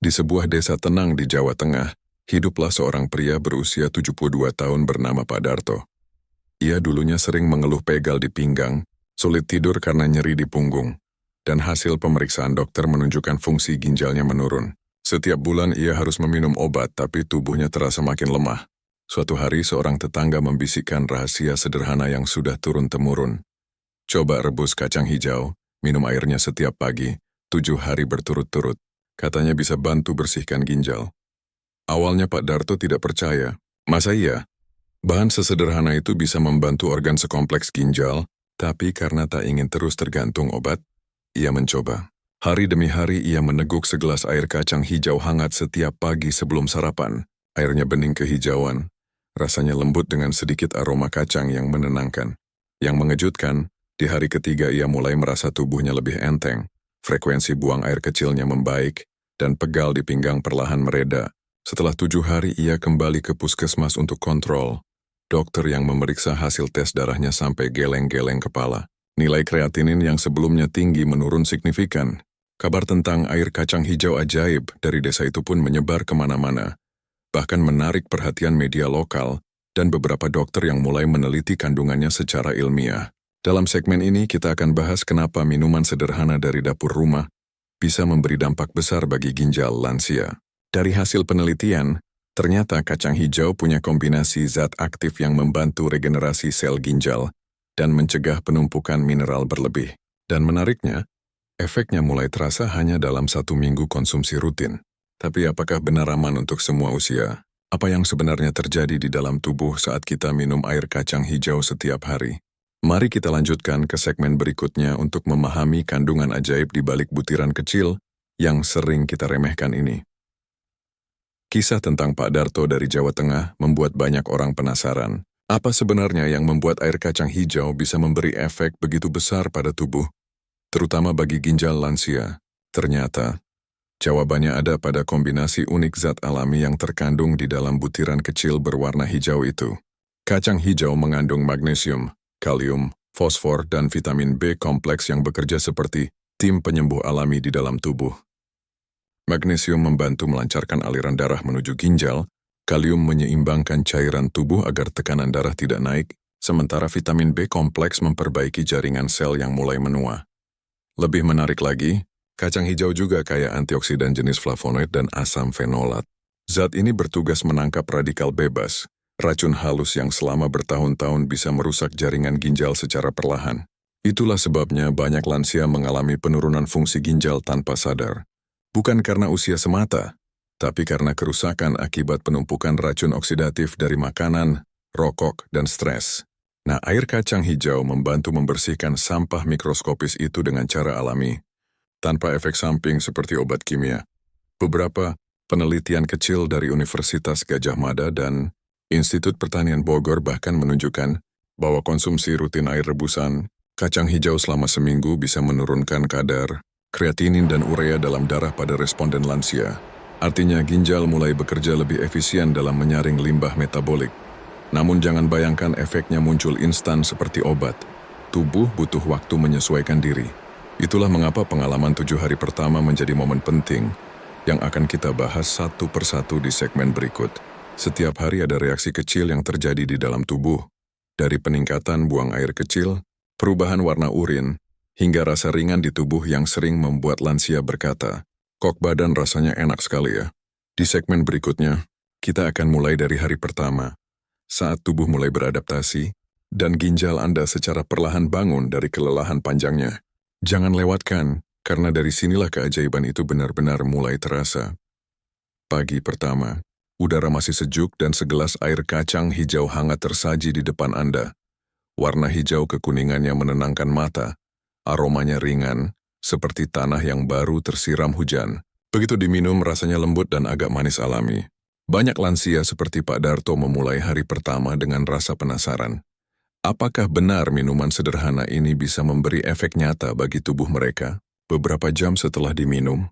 Di sebuah desa tenang di Jawa Tengah, hiduplah seorang pria berusia 72 tahun bernama Pak Darto. Ia dulunya sering mengeluh pegal di pinggang, sulit tidur karena nyeri di punggung, dan hasil pemeriksaan dokter menunjukkan fungsi ginjalnya menurun. Setiap bulan ia harus meminum obat, tapi tubuhnya terasa makin lemah. Suatu hari seorang tetangga membisikkan rahasia sederhana yang sudah turun-temurun. Coba rebus kacang hijau, minum airnya setiap pagi, 7 hari berturut-turut. Katanya bisa bantu bersihkan ginjal. Awalnya Pak Darto tidak percaya. Masa iya? Bahan sesederhana itu bisa membantu organ sekompleks ginjal, tapi karena tak ingin terus tergantung obat, ia mencoba. Hari demi hari ia meneguk segelas air kacang hijau hangat setiap pagi sebelum sarapan. Airnya bening kehijauan, rasanya lembut dengan sedikit aroma kacang yang menenangkan. Yang mengejutkan, di hari ketiga ia mulai merasa tubuhnya lebih enteng. Frekuensi buang air kecilnya membaik, dan pegal di pinggang perlahan mereda. Setelah 7 hari ia kembali ke puskesmas untuk kontrol. Dokter yang memeriksa hasil tes darahnya sampai geleng-geleng kepala. Nilai kreatinin yang sebelumnya tinggi menurun signifikan. Kabar tentang air kacang hijau ajaib dari desa itu pun menyebar kemana-mana. Bahkan menarik perhatian media lokal dan beberapa dokter yang mulai meneliti kandungannya secara ilmiah. Dalam segmen ini kita akan bahas kenapa minuman sederhana dari dapur rumah bisa memberi dampak besar bagi ginjal lansia. Dari hasil penelitian, ternyata kacang hijau punya kombinasi zat aktif yang membantu regenerasi sel ginjal dan mencegah penumpukan mineral berlebih. Dan menariknya, efeknya mulai terasa hanya dalam 1 minggu konsumsi rutin. Tapi apakah benar aman untuk semua usia? Apa yang sebenarnya terjadi di dalam tubuh saat kita minum air kacang hijau setiap hari? Mari kita lanjutkan ke segmen berikutnya untuk memahami kandungan ajaib di balik butiran kecil yang sering kita remehkan ini. Kisah tentang Pak Darto dari Jawa Tengah membuat banyak orang penasaran. Apa sebenarnya yang membuat air kacang hijau bisa memberi efek begitu besar pada tubuh, terutama bagi ginjal lansia? Ternyata, jawabannya ada pada kombinasi unik zat alami yang terkandung di dalam butiran kecil berwarna hijau itu. Kacang hijau mengandung magnesium, kalium, fosfor, dan vitamin B kompleks yang bekerja seperti tim penyembuh alami di dalam tubuh. Magnesium membantu melancarkan aliran darah menuju ginjal, kalium menyeimbangkan cairan tubuh agar tekanan darah tidak naik, sementara vitamin B kompleks memperbaiki jaringan sel yang mulai menua. Lebih menarik lagi, kacang hijau juga kaya antioksidan jenis flavonoid dan asam fenolat. Zat ini bertugas menangkap radikal bebas, racun halus yang selama bertahun-tahun bisa merusak jaringan ginjal secara perlahan. Itulah sebabnya banyak lansia mengalami penurunan fungsi ginjal tanpa sadar. Bukan karena usia semata, tapi karena kerusakan akibat penumpukan racun oksidatif dari makanan, rokok, dan stres. Nah, air kacang hijau membantu membersihkan sampah mikroskopis itu dengan cara alami, tanpa efek samping seperti obat kimia. Beberapa penelitian kecil dari Universitas Gadjah Mada dan Institut Pertanian Bogor bahkan menunjukkan bahwa konsumsi rutin air rebusan kacang hijau selama seminggu bisa menurunkan kadar kreatinin dan urea dalam darah pada responden lansia. Artinya ginjal mulai bekerja lebih efisien dalam menyaring limbah metabolik. Namun jangan bayangkan efeknya muncul instan seperti obat. Tubuh butuh waktu menyesuaikan diri. Itulah mengapa pengalaman 7 hari pertama menjadi momen penting yang akan kita bahas satu persatu di segmen berikut. Setiap hari ada reaksi kecil yang terjadi di dalam tubuh, dari peningkatan buang air kecil, perubahan warna urin, hingga rasa ringan di tubuh yang sering membuat lansia berkata, "Kok badan rasanya enak sekali ya?" Di segmen berikutnya, kita akan mulai dari hari pertama, saat tubuh mulai beradaptasi, dan ginjal Anda secara perlahan bangun dari kelelahan panjangnya. Jangan lewatkan, karena dari sinilah keajaiban itu benar-benar mulai terasa. Pagi pertama, udara masih sejuk dan segelas air kacang hijau hangat tersaji di depan Anda. Warna hijau kekuningannya menenangkan mata. Aromanya ringan, seperti tanah yang baru tersiram hujan. Begitu diminum rasanya lembut dan agak manis alami. Banyak lansia seperti Pak Darto memulai hari pertama dengan rasa penasaran. Apakah benar minuman sederhana ini bisa memberi efek nyata bagi tubuh mereka? Beberapa jam setelah diminum,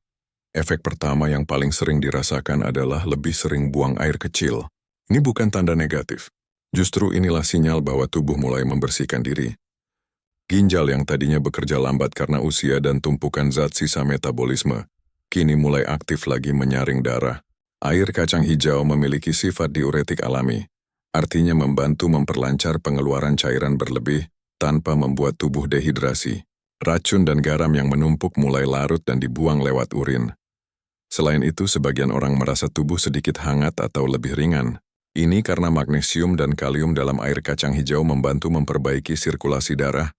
efek pertama yang paling sering dirasakan adalah lebih sering buang air kecil. Ini bukan tanda negatif. Justru inilah sinyal bahwa tubuh mulai membersihkan diri. Ginjal yang tadinya bekerja lambat karena usia dan tumpukan zat sisa metabolisme kini mulai aktif lagi menyaring darah. Air kacang hijau memiliki sifat diuretik alami, artinya membantu memperlancar pengeluaran cairan berlebih tanpa membuat tubuh dehidrasi. Racun dan garam yang menumpuk mulai larut dan dibuang lewat urin. Selain itu, sebagian orang merasa tubuh sedikit hangat atau lebih ringan. Ini karena magnesium dan kalium dalam air kacang hijau membantu memperbaiki sirkulasi darah,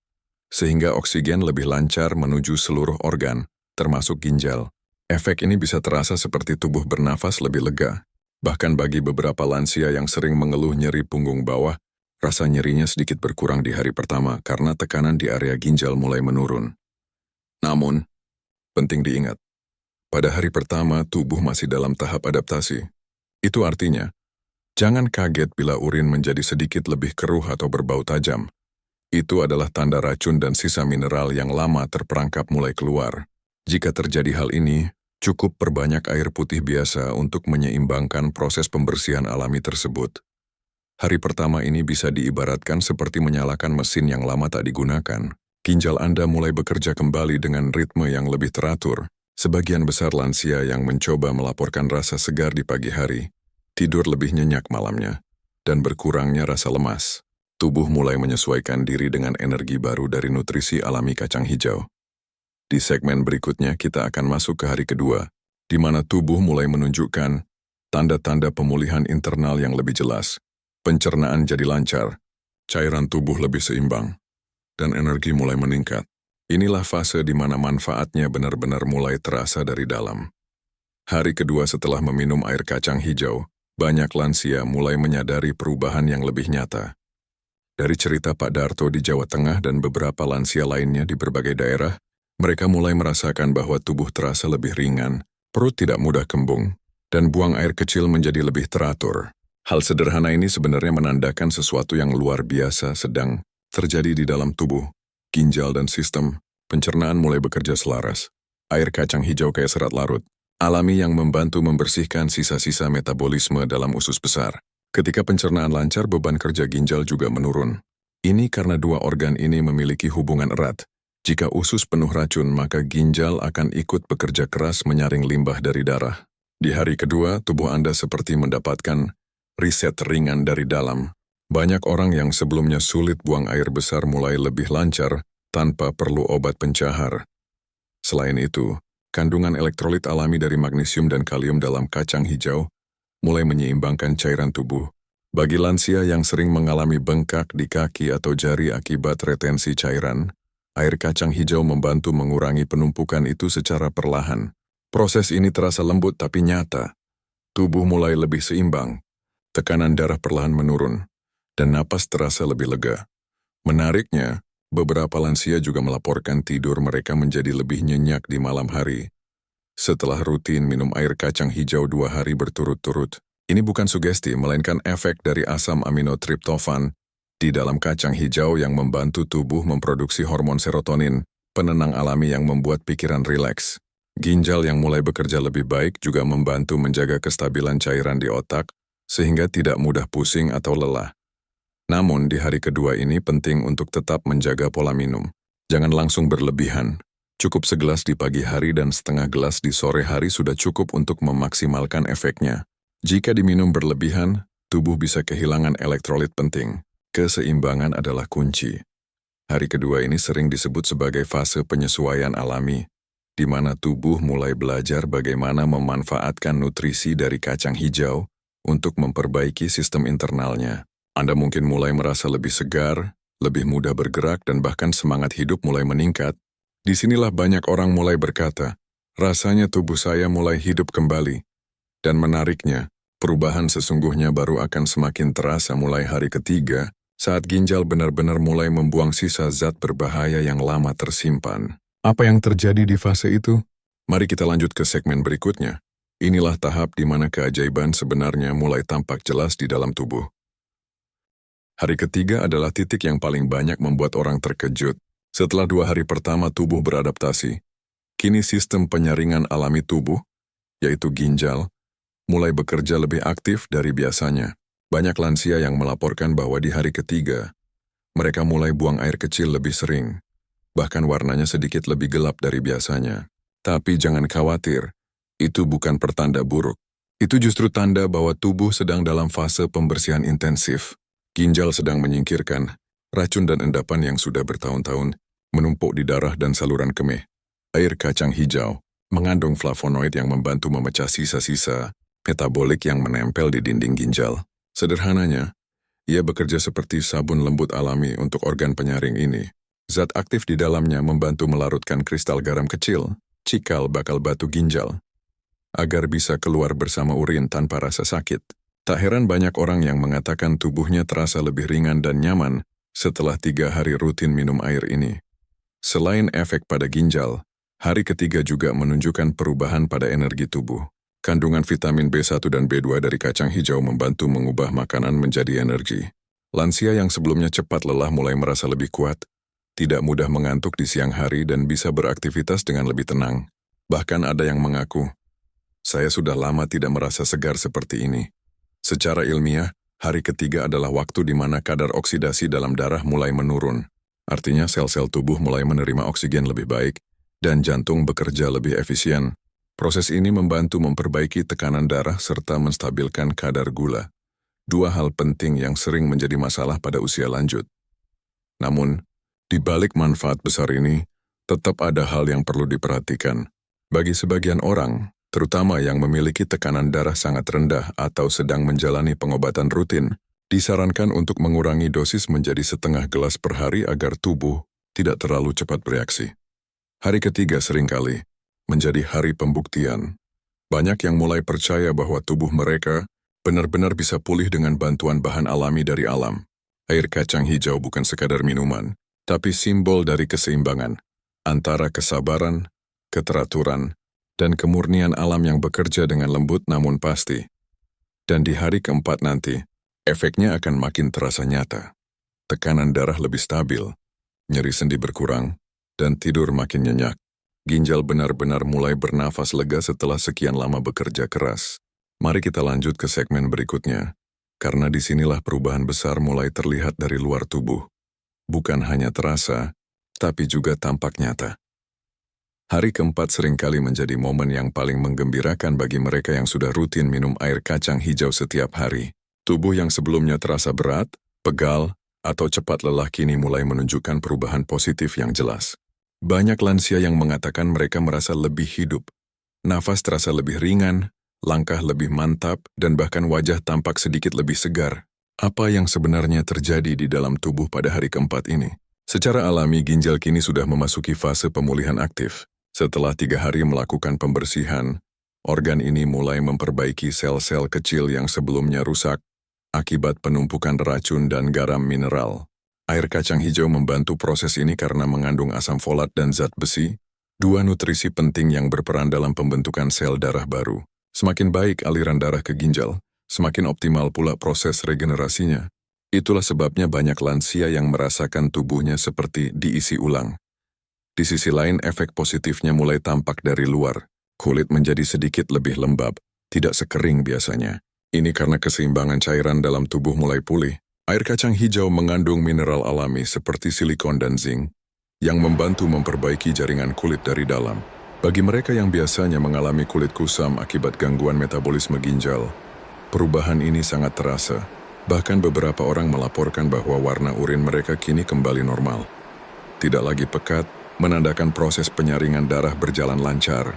sehingga oksigen lebih lancar menuju seluruh organ, termasuk ginjal. Efek ini bisa terasa seperti tubuh bernafas lebih lega. Bahkan bagi beberapa lansia yang sering mengeluh nyeri punggung bawah, rasa nyerinya sedikit berkurang di hari pertama karena tekanan di area ginjal mulai menurun. Namun, penting diingat, pada hari pertama tubuh masih dalam tahap adaptasi. Itu artinya, jangan kaget bila urin menjadi sedikit lebih keruh atau berbau tajam. Itu adalah tanda racun dan sisa mineral yang lama terperangkap mulai keluar. Jika terjadi hal ini, cukup perbanyak air putih biasa untuk menyeimbangkan proses pembersihan alami tersebut. Hari pertama ini bisa diibaratkan seperti menyalakan mesin yang lama tak digunakan. Ginjal Anda mulai bekerja kembali dengan ritme yang lebih teratur. Sebagian besar lansia yang mencoba melaporkan rasa segar di pagi hari, tidur lebih nyenyak malamnya, dan berkurangnya rasa lemas. Tubuh mulai menyesuaikan diri dengan energi baru dari nutrisi alami kacang hijau. Di segmen berikutnya kita akan masuk ke hari kedua, di mana tubuh mulai menunjukkan tanda-tanda pemulihan internal yang lebih jelas. Pencernaan jadi lancar, cairan tubuh lebih seimbang, dan energi mulai meningkat. Inilah fase di mana manfaatnya benar-benar mulai terasa dari dalam. Hari kedua setelah meminum air kacang hijau, banyak lansia mulai menyadari perubahan yang lebih nyata. Dari cerita Pak Darto di Jawa Tengah dan beberapa lansia lainnya di berbagai daerah, mereka mulai merasakan bahwa tubuh terasa lebih ringan, perut tidak mudah kembung, dan buang air kecil menjadi lebih teratur. Hal sederhana ini sebenarnya menandakan sesuatu yang luar biasa sedang terjadi di dalam tubuh. Ginjal dan sistem pencernaan mulai bekerja selaras. Air kacang hijau kayak serat larut, alami yang membantu membersihkan sisa-sisa metabolisme dalam usus besar. Ketika pencernaan lancar, beban kerja ginjal juga menurun. Ini karena dua organ ini memiliki hubungan erat. Jika usus penuh racun, maka ginjal akan ikut bekerja keras menyaring limbah dari darah. Di hari kedua, tubuh Anda seperti mendapatkan riset ringan dari dalam. Banyak orang yang sebelumnya sulit buang air besar mulai lebih lancar tanpa perlu obat pencahar. Selain itu, kandungan elektrolit alami dari magnesium dan kalium dalam kacang hijau mulai menyeimbangkan cairan tubuh. Bagi lansia yang sering mengalami bengkak di kaki atau jari akibat retensi cairan, air kacang hijau membantu mengurangi penumpukan itu secara perlahan. Proses ini terasa lembut tapi nyata. Tubuh mulai lebih seimbang, tekanan darah perlahan menurun, dan napas terasa lebih lega. Menariknya, beberapa lansia juga melaporkan tidur mereka menjadi lebih nyenyak di malam hari. Setelah rutin minum air kacang hijau 2 hari berturut-turut, ini bukan sugesti, melainkan efek dari asam amino triptofan di dalam kacang hijau yang membantu tubuh memproduksi hormon serotonin, penenang alami yang membuat pikiran rileks. Ginjal yang mulai bekerja lebih baik juga membantu menjaga kestabilan cairan di otak, sehingga tidak mudah pusing atau lelah. Namun, di hari kedua ini penting untuk tetap menjaga pola minum. Jangan langsung berlebihan. Cukup segelas di pagi hari dan setengah gelas di sore hari sudah cukup untuk memaksimalkan efeknya. Jika diminum berlebihan, tubuh bisa kehilangan elektrolit penting. Keseimbangan adalah kunci. Hari kedua ini sering disebut sebagai fase penyesuaian alami, di mana tubuh mulai belajar bagaimana memanfaatkan nutrisi dari kacang hijau untuk memperbaiki sistem internalnya. Anda mungkin mulai merasa lebih segar, lebih mudah bergerak, dan bahkan semangat hidup mulai meningkat. Disinilah banyak orang mulai berkata, rasanya tubuh saya mulai hidup kembali. Dan menariknya, perubahan sesungguhnya baru akan semakin terasa mulai hari ketiga, saat ginjal benar-benar mulai membuang sisa zat berbahaya yang lama tersimpan. Apa yang terjadi di fase itu? Mari kita lanjut ke segmen berikutnya. Inilah tahap di mana keajaiban sebenarnya mulai tampak jelas di dalam tubuh. Hari ketiga adalah titik yang paling banyak membuat orang terkejut. Setelah 2 hari pertama tubuh beradaptasi, kini sistem penyaringan alami tubuh, yaitu ginjal, mulai bekerja lebih aktif dari biasanya. Banyak lansia yang melaporkan bahwa di hari ketiga, mereka mulai buang air kecil lebih sering, bahkan warnanya sedikit lebih gelap dari biasanya. Tapi jangan khawatir, Itu bukan pertanda buruk. Itu justru tanda bahwa tubuh sedang dalam fase pembersihan intensif. Ginjal sedang menyingkirkan racun dan endapan yang sudah bertahun-tahun menumpuk di darah dan saluran kemih. Air kacang hijau mengandung flavonoid yang membantu memecah sisa-sisa metabolik yang menempel di dinding ginjal. Sederhananya, ia bekerja seperti sabun lembut alami untuk organ penyaring ini. Zat aktif di dalamnya membantu melarutkan kristal garam kecil, cikal bakal batu ginjal, agar bisa keluar bersama urin tanpa rasa sakit. Tak heran banyak orang yang mengatakan tubuhnya terasa lebih ringan dan nyaman setelah 3 hari rutin minum air ini. Selain efek pada ginjal, hari ketiga juga menunjukkan perubahan pada energi tubuh. Kandungan vitamin B1 dan B2 dari kacang hijau membantu mengubah makanan menjadi energi. Lansia yang sebelumnya cepat lelah mulai merasa lebih kuat, tidak mudah mengantuk di siang hari dan bisa beraktivitas dengan lebih tenang. Bahkan ada yang mengaku, "Saya sudah lama tidak merasa segar seperti ini." Secara ilmiah, hari ketiga adalah waktu di mana kadar oksidasi dalam darah mulai menurun. Artinya sel-sel tubuh mulai menerima oksigen lebih baik dan jantung bekerja lebih efisien. Proses ini membantu memperbaiki tekanan darah serta menstabilkan kadar gula. 2 hal penting yang sering menjadi masalah pada usia lanjut. Namun, di balik manfaat besar ini, tetap ada hal yang perlu diperhatikan. Bagi sebagian orang, terutama yang memiliki tekanan darah sangat rendah atau sedang menjalani pengobatan rutin, disarankan untuk mengurangi dosis menjadi setengah gelas per hari agar tubuh tidak terlalu cepat bereaksi. Hari ketiga seringkali menjadi hari pembuktian. Banyak yang mulai percaya bahwa tubuh mereka benar-benar bisa pulih dengan bantuan bahan alami dari alam. Air kacang hijau bukan sekadar minuman, tapi simbol dari keseimbangan antara kesabaran, keteraturan, dan kemurnian alam yang bekerja dengan lembut namun pasti. Dan di hari keempat nanti, efeknya akan makin terasa nyata. Tekanan darah lebih stabil, nyeri sendi berkurang, dan tidur makin nyenyak. Ginjal benar-benar mulai bernafas lega setelah sekian lama bekerja keras. Mari kita lanjut ke segmen berikutnya, karena disinilah perubahan besar mulai terlihat dari luar tubuh. Bukan hanya terasa, tapi juga tampak nyata. Hari keempat seringkali menjadi momen yang paling menggembirakan bagi mereka yang sudah rutin minum air kacang hijau setiap hari. Tubuh yang sebelumnya terasa berat, pegal, atau cepat lelah kini mulai menunjukkan perubahan positif yang jelas. Banyak lansia yang mengatakan mereka merasa lebih hidup. Nafas terasa lebih ringan, langkah lebih mantap, dan bahkan wajah tampak sedikit lebih segar. Apa yang sebenarnya terjadi di dalam tubuh pada hari keempat ini? Secara alami, ginjal kini sudah memasuki fase pemulihan aktif. Setelah 3 hari melakukan pembersihan, organ ini mulai memperbaiki sel-sel kecil yang sebelumnya rusak akibat penumpukan racun dan garam mineral. Air kacang hijau membantu proses ini karena mengandung asam folat dan zat besi, 2 nutrisi penting yang berperan dalam pembentukan sel darah baru. Semakin baik aliran darah ke ginjal, semakin optimal pula proses regenerasinya. Itulah sebabnya banyak lansia yang merasakan tubuhnya seperti diisi ulang. Di sisi lain, efek positifnya mulai tampak dari luar. Kulit menjadi sedikit lebih lembab, tidak sekering biasanya. Ini karena keseimbangan cairan dalam tubuh mulai pulih. Air kacang hijau mengandung mineral alami seperti silikon dan zinc, yang membantu memperbaiki jaringan kulit dari dalam. Bagi mereka yang biasanya mengalami kulit kusam akibat gangguan metabolisme ginjal, perubahan ini sangat terasa. Bahkan beberapa orang melaporkan bahwa warna urin mereka kini kembali normal. Tidak lagi pekat, menandakan proses penyaringan darah berjalan lancar.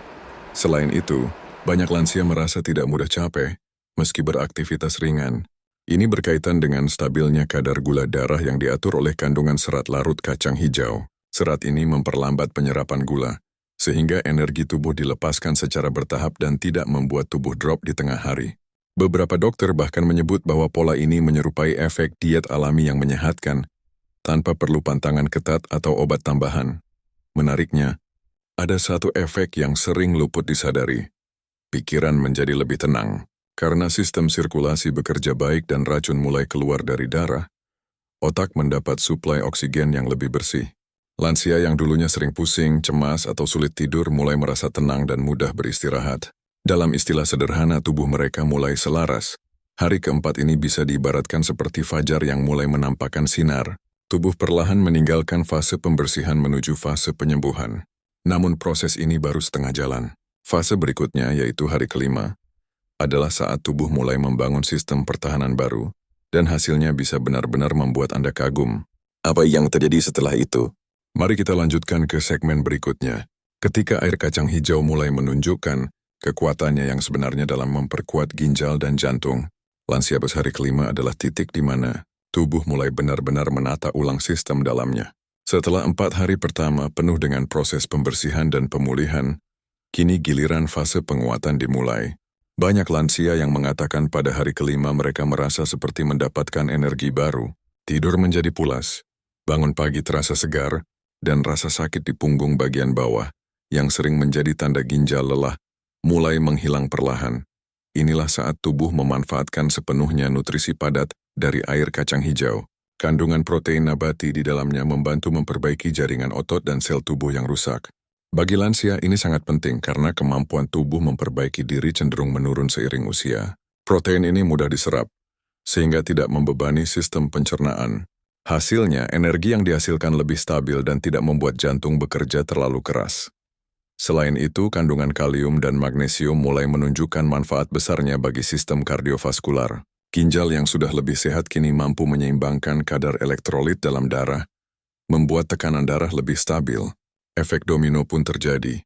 Selain itu, banyak lansia merasa tidak mudah capek, meski beraktivitas ringan. Ini berkaitan dengan stabilnya kadar gula darah yang diatur oleh kandungan serat larut kacang hijau. Serat ini memperlambat penyerapan gula, sehingga energi tubuh dilepaskan secara bertahap dan tidak membuat tubuh drop di tengah hari. Beberapa dokter bahkan menyebut bahwa pola ini menyerupai efek diet alami yang menyehatkan, tanpa perlu pantangan ketat atau obat tambahan. Menariknya, ada satu efek yang sering luput disadari. Pikiran menjadi lebih tenang. Karena sistem sirkulasi bekerja baik dan racun mulai keluar dari darah, otak mendapat suplai oksigen yang lebih bersih. Lansia yang dulunya sering pusing, cemas, atau sulit tidur mulai merasa tenang dan mudah beristirahat. Dalam istilah sederhana, tubuh mereka mulai selaras. Hari keempat ini bisa diibaratkan seperti fajar yang mulai menampakkan sinar. Tubuh perlahan meninggalkan fase pembersihan menuju fase penyembuhan. Namun proses ini baru setengah jalan. Fase berikutnya, yaitu hari kelima, adalah saat tubuh mulai membangun sistem pertahanan baru, dan hasilnya bisa benar-benar membuat Anda kagum. Apa yang terjadi setelah itu? Mari kita lanjutkan ke segmen berikutnya. Ketika air kacang hijau mulai menunjukkan kekuatannya yang sebenarnya dalam memperkuat ginjal dan jantung, lansia hari kelima adalah titik di mana tubuh mulai benar-benar menata ulang sistem dalamnya. Setelah 4 hari pertama penuh dengan proses pembersihan dan pemulihan, kini giliran fase penguatan dimulai. Banyak lansia yang mengatakan pada hari kelima mereka merasa seperti mendapatkan energi baru. Tidur menjadi pulas, bangun pagi terasa segar, dan rasa sakit di punggung bagian bawah, yang sering menjadi tanda ginjal lelah, mulai menghilang perlahan. Inilah saat tubuh memanfaatkan sepenuhnya nutrisi padat dari air kacang hijau. Kandungan protein nabati di dalamnya membantu memperbaiki jaringan otot dan sel tubuh yang rusak. Bagi lansia, ini sangat penting karena kemampuan tubuh memperbaiki diri cenderung menurun seiring usia. Protein ini mudah diserap, sehingga tidak membebani sistem pencernaan. Hasilnya, energi yang dihasilkan lebih stabil dan tidak membuat jantung bekerja terlalu keras. Selain itu, kandungan kalium dan magnesium mulai menunjukkan manfaat besarnya bagi sistem kardiovaskular. Ginjal yang sudah lebih sehat kini mampu menyeimbangkan kadar elektrolit dalam darah, membuat tekanan darah lebih stabil. Efek domino pun terjadi.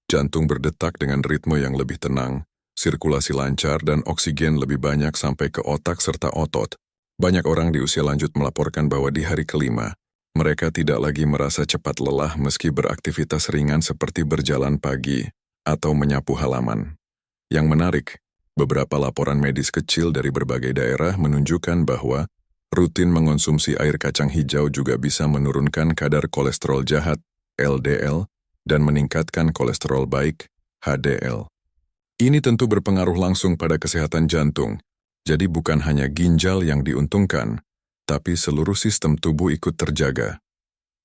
Jantung berdetak dengan ritme yang lebih tenang, sirkulasi lancar dan oksigen lebih banyak sampai ke otak serta otot. Banyak orang di usia lanjut melaporkan bahwa di hari kelima, mereka tidak lagi merasa cepat lelah meski beraktivitas ringan seperti berjalan pagi atau menyapu halaman. Yang menarik, beberapa laporan medis kecil dari berbagai daerah menunjukkan bahwa rutin mengonsumsi air kacang hijau juga bisa menurunkan kadar kolesterol jahat, LDL, dan meningkatkan kolesterol baik, HDL. Ini tentu berpengaruh langsung pada kesehatan jantung, jadi bukan hanya ginjal yang diuntungkan, tapi seluruh sistem tubuh ikut terjaga.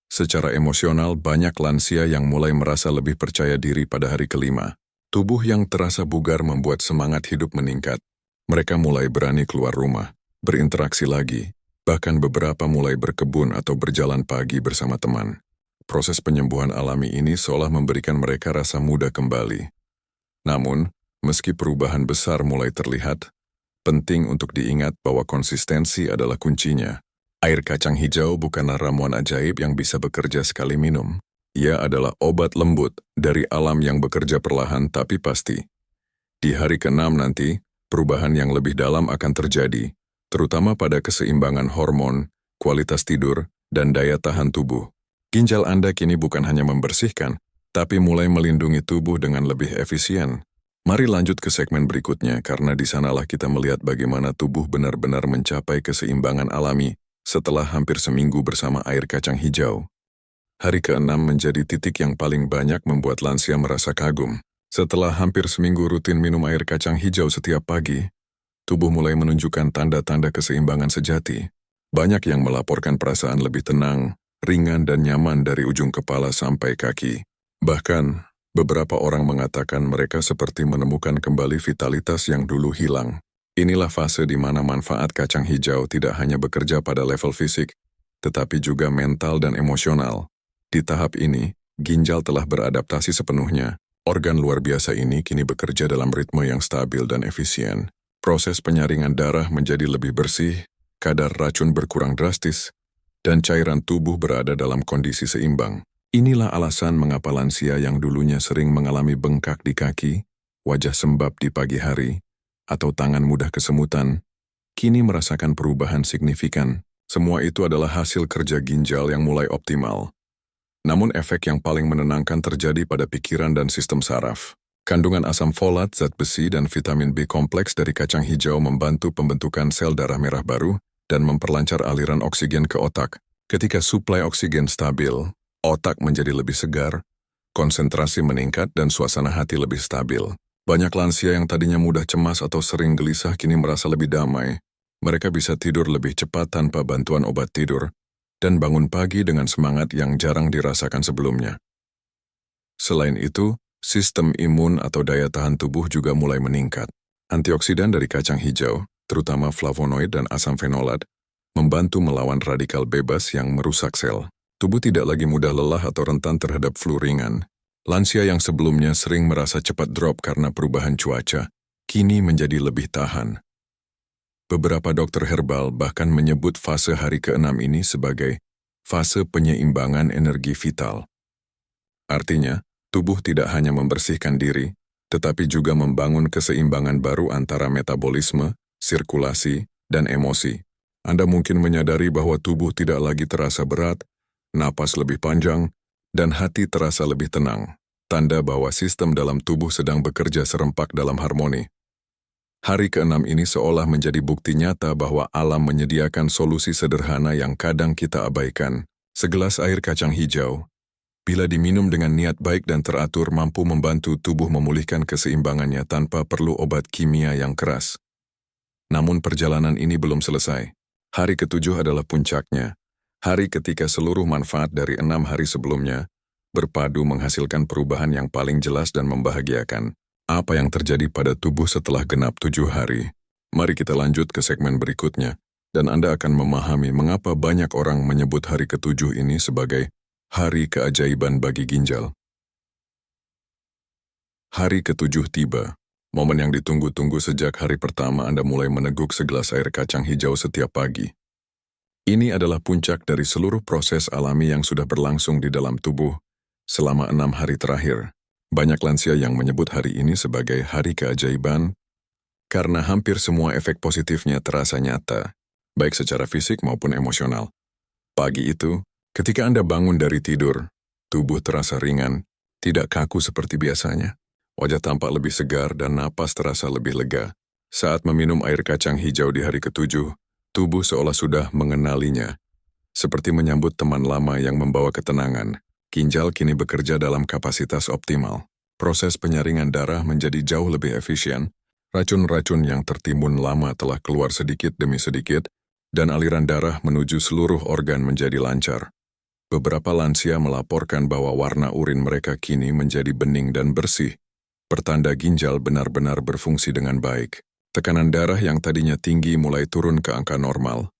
Secara emosional, banyak lansia yang mulai merasa lebih percaya diri pada hari kelima. Tubuh yang terasa bugar membuat semangat hidup meningkat. Mereka mulai berani keluar rumah, berinteraksi lagi, bahkan beberapa mulai berkebun atau berjalan pagi bersama teman. Proses penyembuhan alami ini seolah memberikan mereka rasa muda kembali. Namun, meski perubahan besar mulai terlihat, penting untuk diingat bahwa konsistensi adalah kuncinya. Air kacang hijau bukanlah ramuan ajaib yang bisa bekerja sekali minum. Ia adalah obat lembut dari alam yang bekerja perlahan tapi pasti. Di hari ke-6 nanti, perubahan yang lebih dalam akan terjadi, terutama pada keseimbangan hormon, kualitas tidur, dan daya tahan tubuh. Ginjal Anda kini bukan hanya membersihkan, tapi mulai melindungi tubuh dengan lebih efisien. Mari lanjut ke segmen berikutnya karena di sanalah kita melihat bagaimana tubuh benar-benar mencapai keseimbangan alami setelah hampir seminggu bersama air kacang hijau. Hari ke-6 menjadi titik yang paling banyak membuat lansia merasa kagum. Setelah hampir seminggu rutin minum air kacang hijau setiap pagi, tubuh mulai menunjukkan tanda-tanda keseimbangan sejati. Banyak yang melaporkan perasaan lebih tenang, ringan dan nyaman dari ujung kepala sampai kaki. Bahkan, beberapa orang mengatakan mereka seperti menemukan kembali vitalitas yang dulu hilang. Inilah fase di mana manfaat kacang hijau tidak hanya bekerja pada level fisik, tetapi juga mental dan emosional. Di tahap ini, ginjal telah beradaptasi sepenuhnya. Organ luar biasa ini kini bekerja dalam ritme yang stabil dan efisien. Proses penyaringan darah menjadi lebih bersih, kadar racun berkurang drastis, dan cairan tubuh berada dalam kondisi seimbang. Inilah alasan mengapa lansia yang dulunya sering mengalami bengkak di kaki, wajah sembab di pagi hari, atau tangan mudah kesemutan, kini merasakan perubahan signifikan. Semua itu adalah hasil kerja ginjal yang mulai optimal. Namun efek yang paling menenangkan terjadi pada pikiran dan sistem saraf. Kandungan asam folat, zat besi, dan vitamin B kompleks dari kacang hijau membantu pembentukan sel darah merah baru dan memperlancar aliran oksigen ke otak. Ketika suplai oksigen stabil, otak menjadi lebih segar, konsentrasi meningkat, dan suasana hati lebih stabil. Banyak lansia yang tadinya mudah cemas atau sering gelisah kini merasa lebih damai. Mereka bisa tidur lebih cepat tanpa bantuan obat tidur, dan bangun pagi dengan semangat yang jarang dirasakan sebelumnya. Selain itu, sistem imun atau daya tahan tubuh juga mulai meningkat. Antioksidan dari kacang hijau, terutama flavonoid dan asam fenolat, membantu melawan radikal bebas yang merusak sel. Tubuh tidak lagi mudah lelah atau rentan terhadap flu ringan. Lansia yang sebelumnya sering merasa cepat drop karena perubahan cuaca, kini menjadi lebih tahan. Beberapa dokter herbal bahkan menyebut fase hari ke-6 ini sebagai fase penyeimbangan energi vital. Artinya, tubuh tidak hanya membersihkan diri, tetapi juga membangun keseimbangan baru antara metabolisme, sirkulasi, dan emosi. Anda mungkin menyadari bahwa tubuh tidak lagi terasa berat, napas lebih panjang, dan hati terasa lebih tenang. Tanda bahwa sistem dalam tubuh sedang bekerja serempak dalam harmoni. Hari ke-6 ini seolah menjadi bukti nyata bahwa alam menyediakan solusi sederhana yang kadang kita abaikan. Segelas air kacang hijau, bila diminum dengan niat baik dan teratur, mampu membantu tubuh memulihkan keseimbangannya tanpa perlu obat kimia yang keras. Namun perjalanan ini belum selesai. Hari ke-7 adalah puncaknya. Hari ketika seluruh manfaat dari 6 hari sebelumnya berpadu menghasilkan perubahan yang paling jelas dan membahagiakan. Apa yang terjadi pada tubuh setelah genap 7 hari? Mari kita lanjut ke segmen berikutnya, dan Anda akan memahami mengapa banyak orang menyebut hari ke-7 ini sebagai hari keajaiban bagi ginjal. Hari ke-7 tiba, momen yang ditunggu-tunggu sejak hari pertama Anda mulai meneguk segelas air kacang hijau setiap pagi. Ini adalah puncak dari seluruh proses alami yang sudah berlangsung di dalam tubuh selama 6 hari terakhir. Banyak lansia yang menyebut hari ini sebagai hari keajaiban karena hampir semua efek positifnya terasa nyata, baik secara fisik maupun emosional. Pagi itu, ketika Anda bangun dari tidur, tubuh terasa ringan, tidak kaku seperti biasanya. Wajah tampak lebih segar dan napas terasa lebih lega. Saat meminum air kacang hijau di hari ke-7, tubuh seolah sudah mengenalinya. Seperti menyambut teman lama yang membawa ketenangan. Ginjal kini bekerja dalam kapasitas optimal. Proses penyaringan darah menjadi jauh lebih efisien, racun-racun yang tertimbun lama telah keluar sedikit demi sedikit, dan aliran darah menuju seluruh organ menjadi lancar. Beberapa lansia melaporkan bahwa warna urin mereka kini menjadi bening dan bersih, pertanda ginjal benar-benar berfungsi dengan baik. Tekanan darah yang tadinya tinggi mulai turun ke angka normal,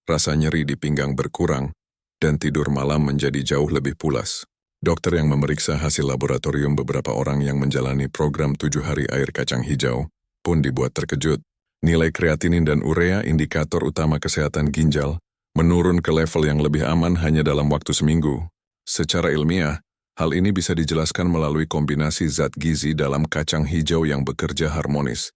rasa nyeri di pinggang berkurang, dan tidur malam menjadi jauh lebih pulas. Dokter yang memeriksa hasil laboratorium beberapa orang yang menjalani program 7 hari air kacang hijau pun dibuat terkejut. Nilai kreatinin dan urea, indikator utama kesehatan ginjal, menurun ke level yang lebih aman hanya dalam waktu seminggu. Secara ilmiah, hal ini bisa dijelaskan melalui kombinasi zat gizi dalam kacang hijau yang bekerja harmonis.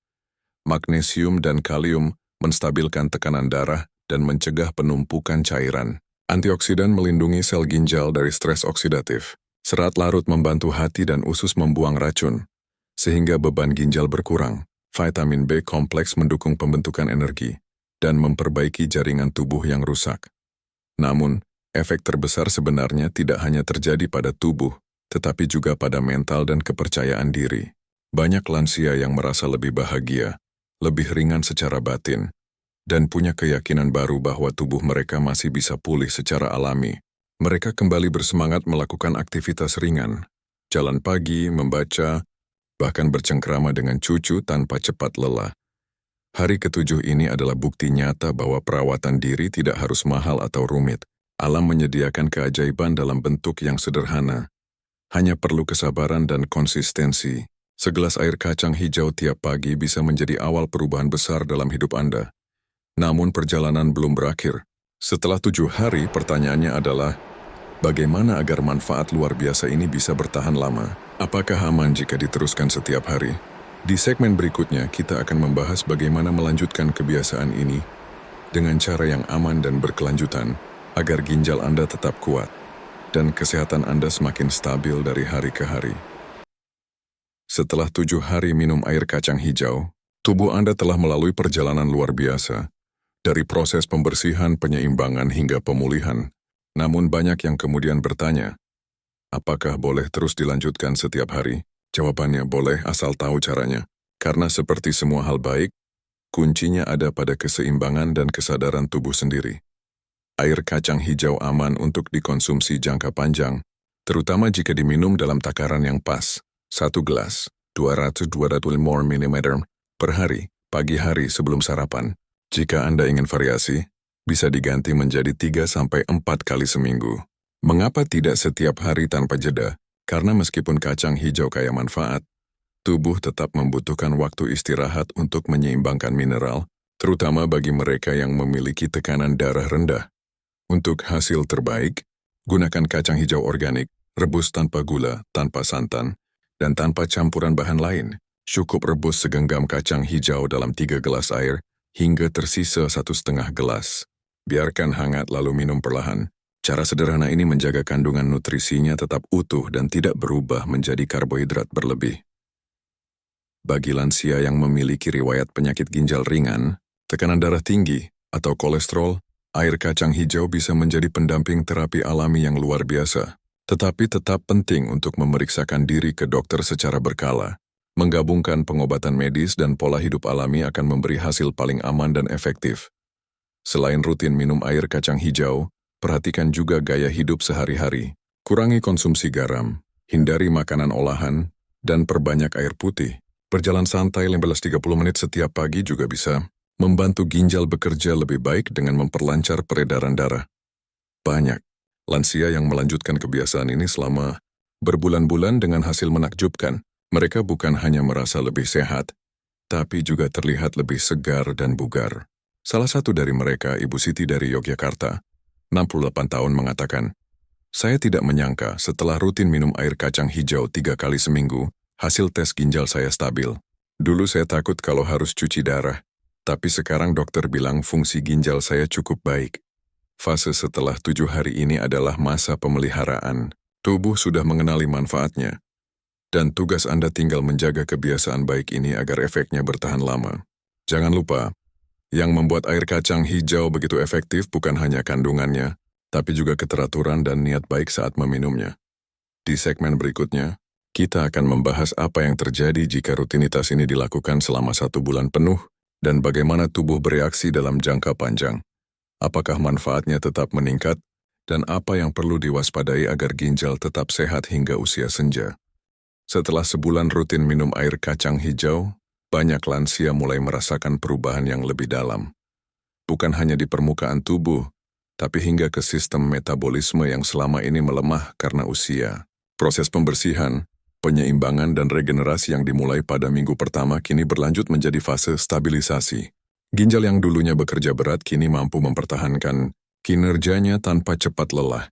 Magnesium dan kalium menstabilkan tekanan darah dan mencegah penumpukan cairan. Antioksidan melindungi sel ginjal dari stres oksidatif. Serat larut membantu hati dan usus membuang racun, sehingga beban ginjal berkurang. Vitamin B kompleks mendukung pembentukan energi dan memperbaiki jaringan tubuh yang rusak. Namun, efek terbesar sebenarnya tidak hanya terjadi pada tubuh, tetapi juga pada mental dan kepercayaan diri. Banyak lansia yang merasa lebih bahagia, lebih ringan secara batin, dan punya keyakinan baru bahwa tubuh mereka masih bisa pulih secara alami. Mereka kembali bersemangat melakukan aktivitas ringan, jalan pagi, membaca, bahkan bercengkrama dengan cucu tanpa cepat lelah. Hari ke-7 ini adalah bukti nyata bahwa perawatan diri tidak harus mahal atau rumit. Alam menyediakan keajaiban dalam bentuk yang sederhana. Hanya perlu kesabaran dan konsistensi. Segelas air kacang hijau tiap pagi bisa menjadi awal perubahan besar dalam hidup Anda. Namun perjalanan belum berakhir. Setelah 7 hari, pertanyaannya adalah, bagaimana agar manfaat luar biasa ini bisa bertahan lama? Apakah aman jika diteruskan setiap hari? Di segmen berikutnya, kita akan membahas bagaimana melanjutkan kebiasaan ini dengan cara yang aman dan berkelanjutan, agar ginjal Anda tetap kuat dan kesehatan Anda semakin stabil dari hari ke hari. Setelah 7 hari minum air kacang hijau, tubuh Anda telah melalui perjalanan luar biasa. Dari proses pembersihan, penyeimbangan, hingga pemulihan. Namun banyak yang kemudian bertanya, apakah boleh terus dilanjutkan setiap hari? Jawabannya boleh asal tahu caranya. Karena seperti semua hal baik, kuncinya ada pada keseimbangan dan kesadaran tubuh sendiri. Air kacang hijau aman untuk dikonsumsi jangka panjang, terutama jika diminum dalam takaran yang pas. 1 gelas, 200-200 ml per hari, pagi hari sebelum sarapan. Jika Anda ingin variasi, bisa diganti menjadi 3-4 kali seminggu. Mengapa tidak setiap hari tanpa jeda? Karena meskipun kacang hijau kaya manfaat, tubuh tetap membutuhkan waktu istirahat untuk menyeimbangkan mineral, terutama bagi mereka yang memiliki tekanan darah rendah. Untuk hasil terbaik, gunakan kacang hijau organik, rebus tanpa gula, tanpa santan, dan tanpa campuran bahan lain. Cukup rebus segenggam kacang hijau dalam 3 gelas air, hingga tersisa 1,5 gelas. Biarkan hangat lalu minum perlahan. Cara sederhana ini menjaga kandungan nutrisinya tetap utuh dan tidak berubah menjadi karbohidrat berlebih. Bagi lansia yang memiliki riwayat penyakit ginjal ringan, tekanan darah tinggi, atau kolesterol, air kacang hijau bisa menjadi pendamping terapi alami yang luar biasa. Tetapi tetap penting untuk memeriksakan diri ke dokter secara berkala. Menggabungkan pengobatan medis dan pola hidup alami akan memberi hasil paling aman dan efektif. Selain rutin minum air kacang hijau, perhatikan juga gaya hidup sehari-hari. Kurangi konsumsi garam, hindari makanan olahan, dan perbanyak air putih. Berjalan santai 15-30 menit setiap pagi juga bisa membantu ginjal bekerja lebih baik dengan memperlancar peredaran darah. Banyak lansia yang melanjutkan kebiasaan ini selama berbulan-bulan dengan hasil menakjubkan. Mereka bukan hanya merasa lebih sehat, tapi juga terlihat lebih segar dan bugar. Salah satu dari mereka, Ibu Siti dari Yogyakarta, 68 tahun mengatakan, "Saya tidak menyangka setelah rutin minum air kacang hijau 3 kali seminggu, hasil tes ginjal saya stabil. Dulu saya takut kalau harus cuci darah, tapi sekarang dokter bilang fungsi ginjal saya cukup baik. Fase setelah 7 hari ini adalah masa pemeliharaan. Tubuh sudah mengenali manfaatnya. Dan tugas Anda tinggal menjaga kebiasaan baik ini agar efeknya bertahan lama. Jangan lupa, yang membuat air kacang hijau begitu efektif bukan hanya kandungannya, tapi juga keteraturan dan niat baik saat meminumnya." Di segmen berikutnya, kita akan membahas apa yang terjadi jika rutinitas ini dilakukan selama 1 bulan penuh dan bagaimana tubuh bereaksi dalam jangka panjang. Apakah manfaatnya tetap meningkat, dan apa yang perlu diwaspadai agar ginjal tetap sehat hingga usia senja. Setelah sebulan rutin minum air kacang hijau, banyak lansia mulai merasakan perubahan yang lebih dalam. Bukan hanya di permukaan tubuh, tapi hingga ke sistem metabolisme yang selama ini melemah karena usia. Proses pembersihan, penyeimbangan dan regenerasi yang dimulai pada minggu pertama kini berlanjut menjadi fase stabilisasi. Ginjal yang dulunya bekerja berat kini mampu mempertahankan kinerjanya tanpa cepat lelah.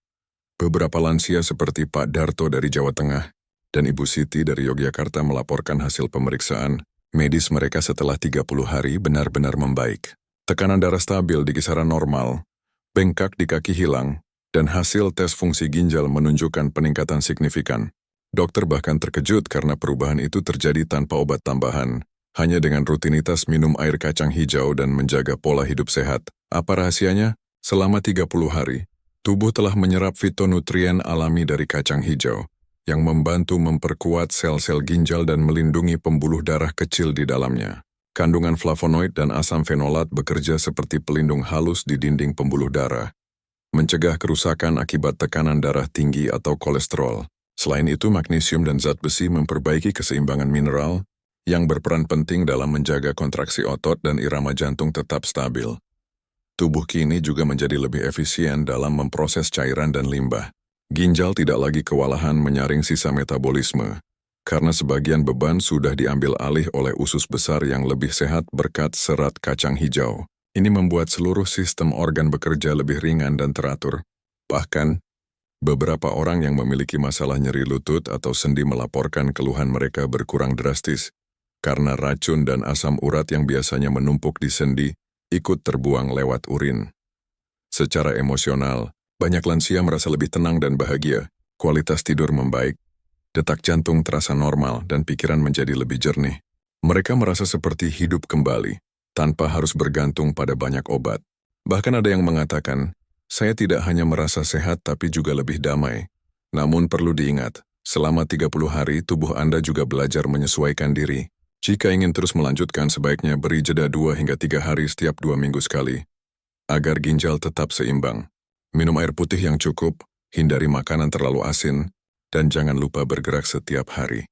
Beberapa lansia seperti Pak Darto dari Jawa Tengah dan Ibu Siti dari Yogyakarta melaporkan hasil pemeriksaan medis mereka setelah 30 hari benar-benar membaik. Tekanan darah stabil di kisaran normal, bengkak di kaki hilang, dan hasil tes fungsi ginjal menunjukkan peningkatan signifikan. Dokter bahkan terkejut karena perubahan itu terjadi tanpa obat tambahan, hanya dengan rutinitas minum air kacang hijau dan menjaga pola hidup sehat. Apa rahasianya? Selama 30 hari, tubuh telah menyerap fitonutrien alami dari kacang hijau, yang membantu memperkuat sel-sel ginjal dan melindungi pembuluh darah kecil di dalamnya. Kandungan flavonoid dan asam fenolat bekerja seperti pelindung halus di dinding pembuluh darah, mencegah kerusakan akibat tekanan darah tinggi atau kolesterol. Selain itu, magnesium dan zat besi memperbaiki keseimbangan mineral, yang berperan penting dalam menjaga kontraksi otot dan irama jantung tetap stabil. Tubuh kini juga menjadi lebih efisien dalam memproses cairan dan limbah. Ginjal tidak lagi kewalahan menyaring sisa metabolisme, karena sebagian beban sudah diambil alih oleh usus besar yang lebih sehat berkat serat kacang hijau. Ini membuat seluruh sistem organ bekerja lebih ringan dan teratur. Bahkan, beberapa orang yang memiliki masalah nyeri lutut atau sendi melaporkan keluhan mereka berkurang drastis, karena racun dan asam urat yang biasanya menumpuk di sendi ikut terbuang lewat urin. Secara emosional, banyak lansia merasa lebih tenang dan bahagia, kualitas tidur membaik, detak jantung terasa normal dan pikiran menjadi lebih jernih. Mereka merasa seperti hidup kembali, tanpa harus bergantung pada banyak obat. Bahkan ada yang mengatakan, "Saya tidak hanya merasa sehat tapi juga lebih damai." Namun perlu diingat, selama 30 hari tubuh Anda juga belajar menyesuaikan diri. Jika ingin terus melanjutkan, sebaiknya beri jeda 2 hingga 3 hari setiap 2 minggu sekali, agar ginjal tetap seimbang. Minum air putih yang cukup, hindari makanan terlalu asin, dan jangan lupa bergerak setiap hari.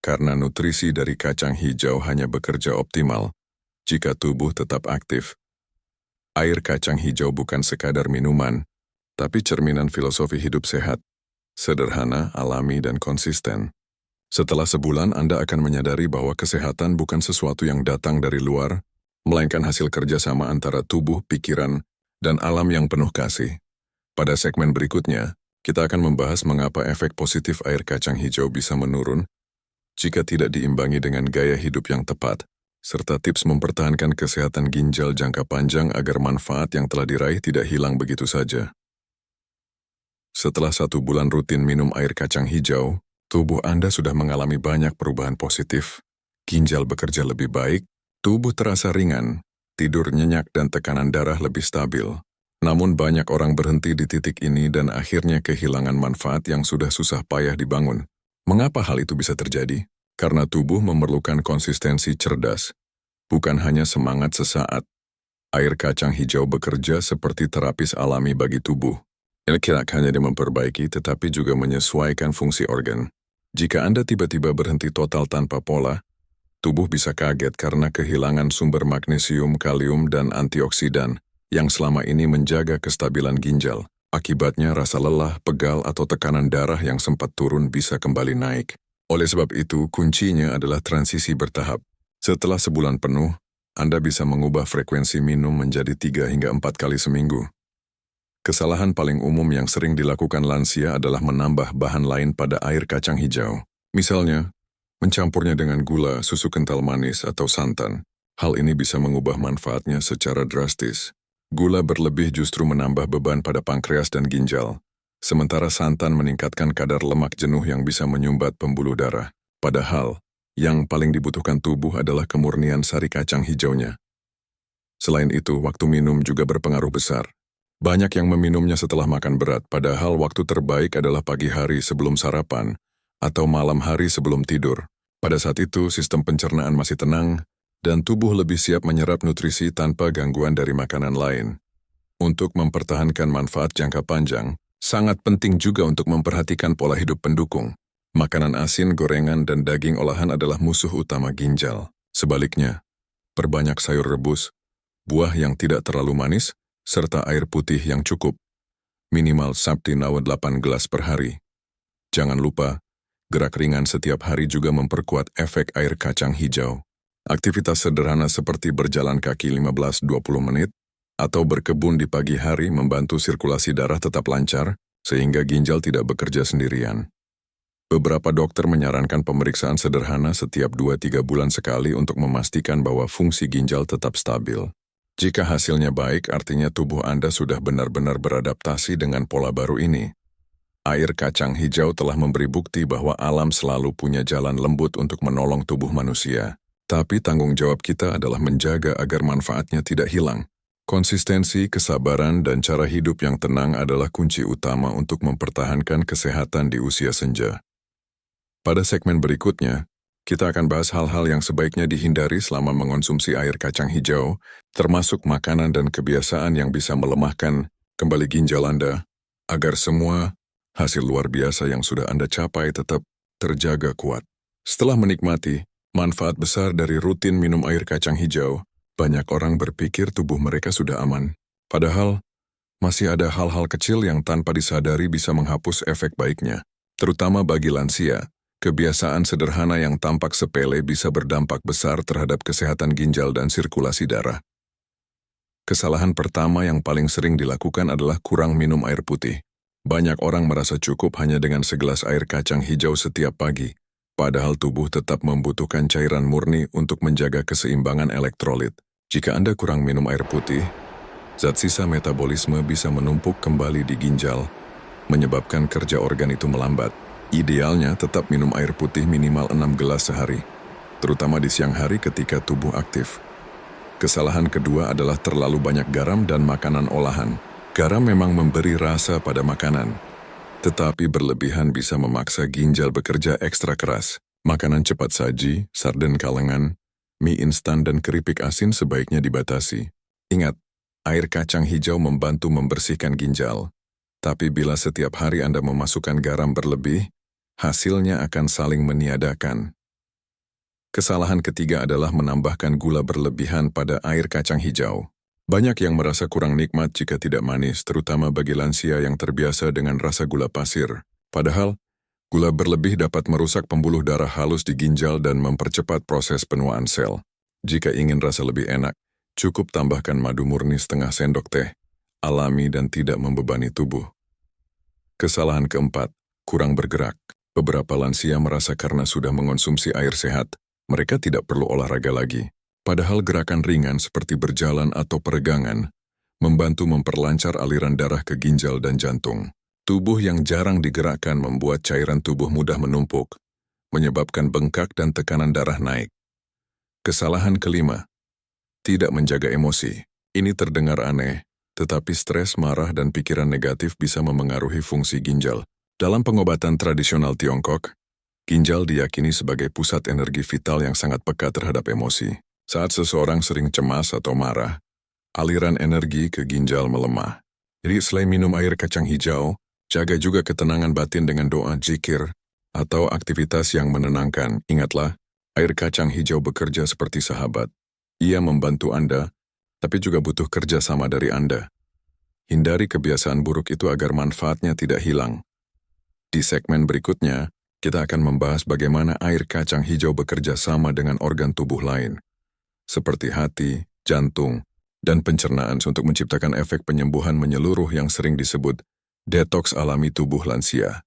Karena nutrisi dari kacang hijau hanya bekerja optimal jika tubuh tetap aktif. Air kacang hijau bukan sekadar minuman, tapi cerminan filosofi hidup sehat. sederhana, alami, dan konsisten. Setelah sebulan, Anda akan menyadari bahwa kesehatan bukan sesuatu yang datang dari luar, melainkan hasil kerjasama antara tubuh, pikiran, dan alam yang penuh kasih. Pada segmen berikutnya, kita akan membahas mengapa efek positif air kacang hijau bisa menurun jika tidak diimbangi dengan gaya hidup yang tepat, serta tips mempertahankan kesehatan ginjal jangka panjang agar manfaat yang telah diraih tidak hilang begitu saja. Setelah 1 bulan rutin minum air kacang hijau, tubuh Anda sudah mengalami banyak perubahan positif. Ginjal bekerja lebih baik, tubuh terasa ringan, tidur nyenyak dan tekanan darah lebih stabil. Namun banyak orang berhenti di titik ini dan akhirnya kehilangan manfaat yang sudah susah payah dibangun. Mengapa hal itu bisa terjadi? Karena tubuh memerlukan konsistensi cerdas, bukan hanya semangat sesaat. Air kacang hijau bekerja seperti terapis alami bagi tubuh. Ini tidak hanya memperbaiki tetapi juga menyesuaikan fungsi organ. Jika Anda tiba-tiba berhenti total tanpa pola, tubuh bisa kaget karena kehilangan sumber magnesium, kalium, dan antioksidan yang selama ini menjaga kestabilan ginjal. Akibatnya rasa lelah, pegal, atau tekanan darah yang sempat turun bisa kembali naik. Oleh sebab itu, kuncinya adalah transisi bertahap. Setelah sebulan penuh, Anda bisa mengubah frekuensi minum menjadi 3 hingga 4 kali seminggu. Kesalahan paling umum yang sering dilakukan lansia adalah menambah bahan lain pada air kacang hijau. Misalnya, mencampurnya dengan gula, susu kental manis, atau santan. Hal ini bisa mengubah manfaatnya secara drastis. Gula berlebih justru menambah beban pada pankreas dan ginjal, sementara santan meningkatkan kadar lemak jenuh yang bisa menyumbat pembuluh darah. Padahal, yang paling dibutuhkan tubuh adalah kemurnian sari kacang hijaunya. Selain itu, waktu minum juga berpengaruh besar. Banyak yang meminumnya setelah makan berat, padahal waktu terbaik adalah pagi hari sebelum sarapan atau malam hari sebelum tidur. Pada saat itu, sistem pencernaan masih tenang dan tubuh lebih siap menyerap nutrisi tanpa gangguan dari makanan lain. Untuk mempertahankan manfaat jangka panjang, sangat penting juga untuk memperhatikan pola hidup pendukung. Makanan asin, gorengan, dan daging olahan adalah musuh utama ginjal. Sebaliknya, perbanyak sayur rebus, buah yang tidak terlalu manis, serta air putih yang cukup, minimal 8 gelas per hari. Jangan lupa, gerak ringan setiap hari juga memperkuat efek air kacang hijau. Aktivitas sederhana seperti berjalan kaki 15-20 menit atau berkebun di pagi hari membantu sirkulasi darah tetap lancar sehingga ginjal tidak bekerja sendirian. Beberapa dokter menyarankan pemeriksaan sederhana setiap 2-3 bulan sekali untuk memastikan bahwa fungsi ginjal tetap stabil. Jika hasilnya baik, artinya tubuh Anda sudah benar-benar beradaptasi dengan pola baru ini. Air kacang hijau telah memberi bukti bahwa alam selalu punya jalan lembut untuk menolong tubuh manusia. Tapi tanggung jawab kita adalah menjaga agar manfaatnya tidak hilang. Konsistensi, kesabaran, dan cara hidup yang tenang adalah kunci utama untuk mempertahankan kesehatan di usia senja. Pada segmen berikutnya, kita akan bahas hal-hal yang sebaiknya dihindari selama mengonsumsi air kacang hijau, termasuk makanan dan kebiasaan yang bisa melemahkan kembali ginjal Anda, agar semua hasil luar biasa yang sudah Anda capai tetap terjaga kuat. Setelah menikmati manfaat besar dari rutin minum air kacang hijau, banyak orang berpikir tubuh mereka sudah aman. Padahal, masih ada hal-hal kecil yang tanpa disadari bisa menghapus efek baiknya, terutama bagi lansia. Kebiasaan sederhana yang tampak sepele bisa berdampak besar terhadap kesehatan ginjal dan sirkulasi darah. Kesalahan pertama yang paling sering dilakukan adalah kurang minum air putih. Banyak orang merasa cukup hanya dengan segelas air kacang hijau setiap pagi, padahal tubuh tetap membutuhkan cairan murni untuk menjaga keseimbangan elektrolit. Jika Anda kurang minum air putih, zat sisa metabolisme bisa menumpuk kembali di ginjal, menyebabkan kerja organ itu melambat. Idealnya tetap minum air putih minimal 6 gelas sehari, terutama di siang hari ketika tubuh aktif. Kesalahan kedua adalah terlalu banyak garam dan makanan olahan. Garam memang memberi rasa pada makanan, tetapi berlebihan bisa memaksa ginjal bekerja ekstra keras. Makanan cepat saji, sarden kalengan, mie instan dan keripik asin sebaiknya dibatasi. Ingat, air kacang hijau membantu membersihkan ginjal. Tapi bila setiap hari Anda memasukkan garam berlebih, hasilnya akan saling meniadakan. Kesalahan ketiga adalah menambahkan gula berlebihan pada air kacang hijau. Banyak yang merasa kurang nikmat jika tidak manis, terutama bagi lansia yang terbiasa dengan rasa gula pasir. Padahal, gula berlebih dapat merusak pembuluh darah halus di ginjal dan mempercepat proses penuaan sel. Jika ingin rasa lebih enak, cukup tambahkan madu murni setengah sendok teh, alami dan tidak membebani tubuh. Kesalahan keempat, kurang bergerak. Beberapa lansia merasa karena sudah mengonsumsi air sehat, mereka tidak perlu olahraga lagi. Padahal gerakan ringan seperti berjalan atau peregangan membantu memperlancar aliran darah ke ginjal dan jantung. Tubuh yang jarang digerakkan membuat cairan tubuh mudah menumpuk, menyebabkan bengkak dan tekanan darah naik. Kesalahan kelima, tidak menjaga emosi. Ini terdengar aneh, tetapi stres, marah, dan pikiran negatif bisa memengaruhi fungsi ginjal. Dalam pengobatan tradisional Tiongkok, ginjal diyakini sebagai pusat energi vital yang sangat peka terhadap emosi. Saat seseorang sering cemas atau marah, aliran energi ke ginjal melemah. Jadi selain minum air kacang hijau, jaga juga ketenangan batin dengan doa, zikir, atau aktivitas yang menenangkan. Ingatlah, air kacang hijau bekerja seperti sahabat. Ia membantu Anda, tapi juga butuh kerja sama dari Anda. Hindari kebiasaan buruk itu agar manfaatnya tidak hilang. Di segmen berikutnya, kita akan membahas bagaimana air kacang hijau bekerja sama dengan organ tubuh lain, seperti hati, jantung, dan pencernaan untuk menciptakan efek penyembuhan menyeluruh yang sering disebut detoks alami tubuh lansia.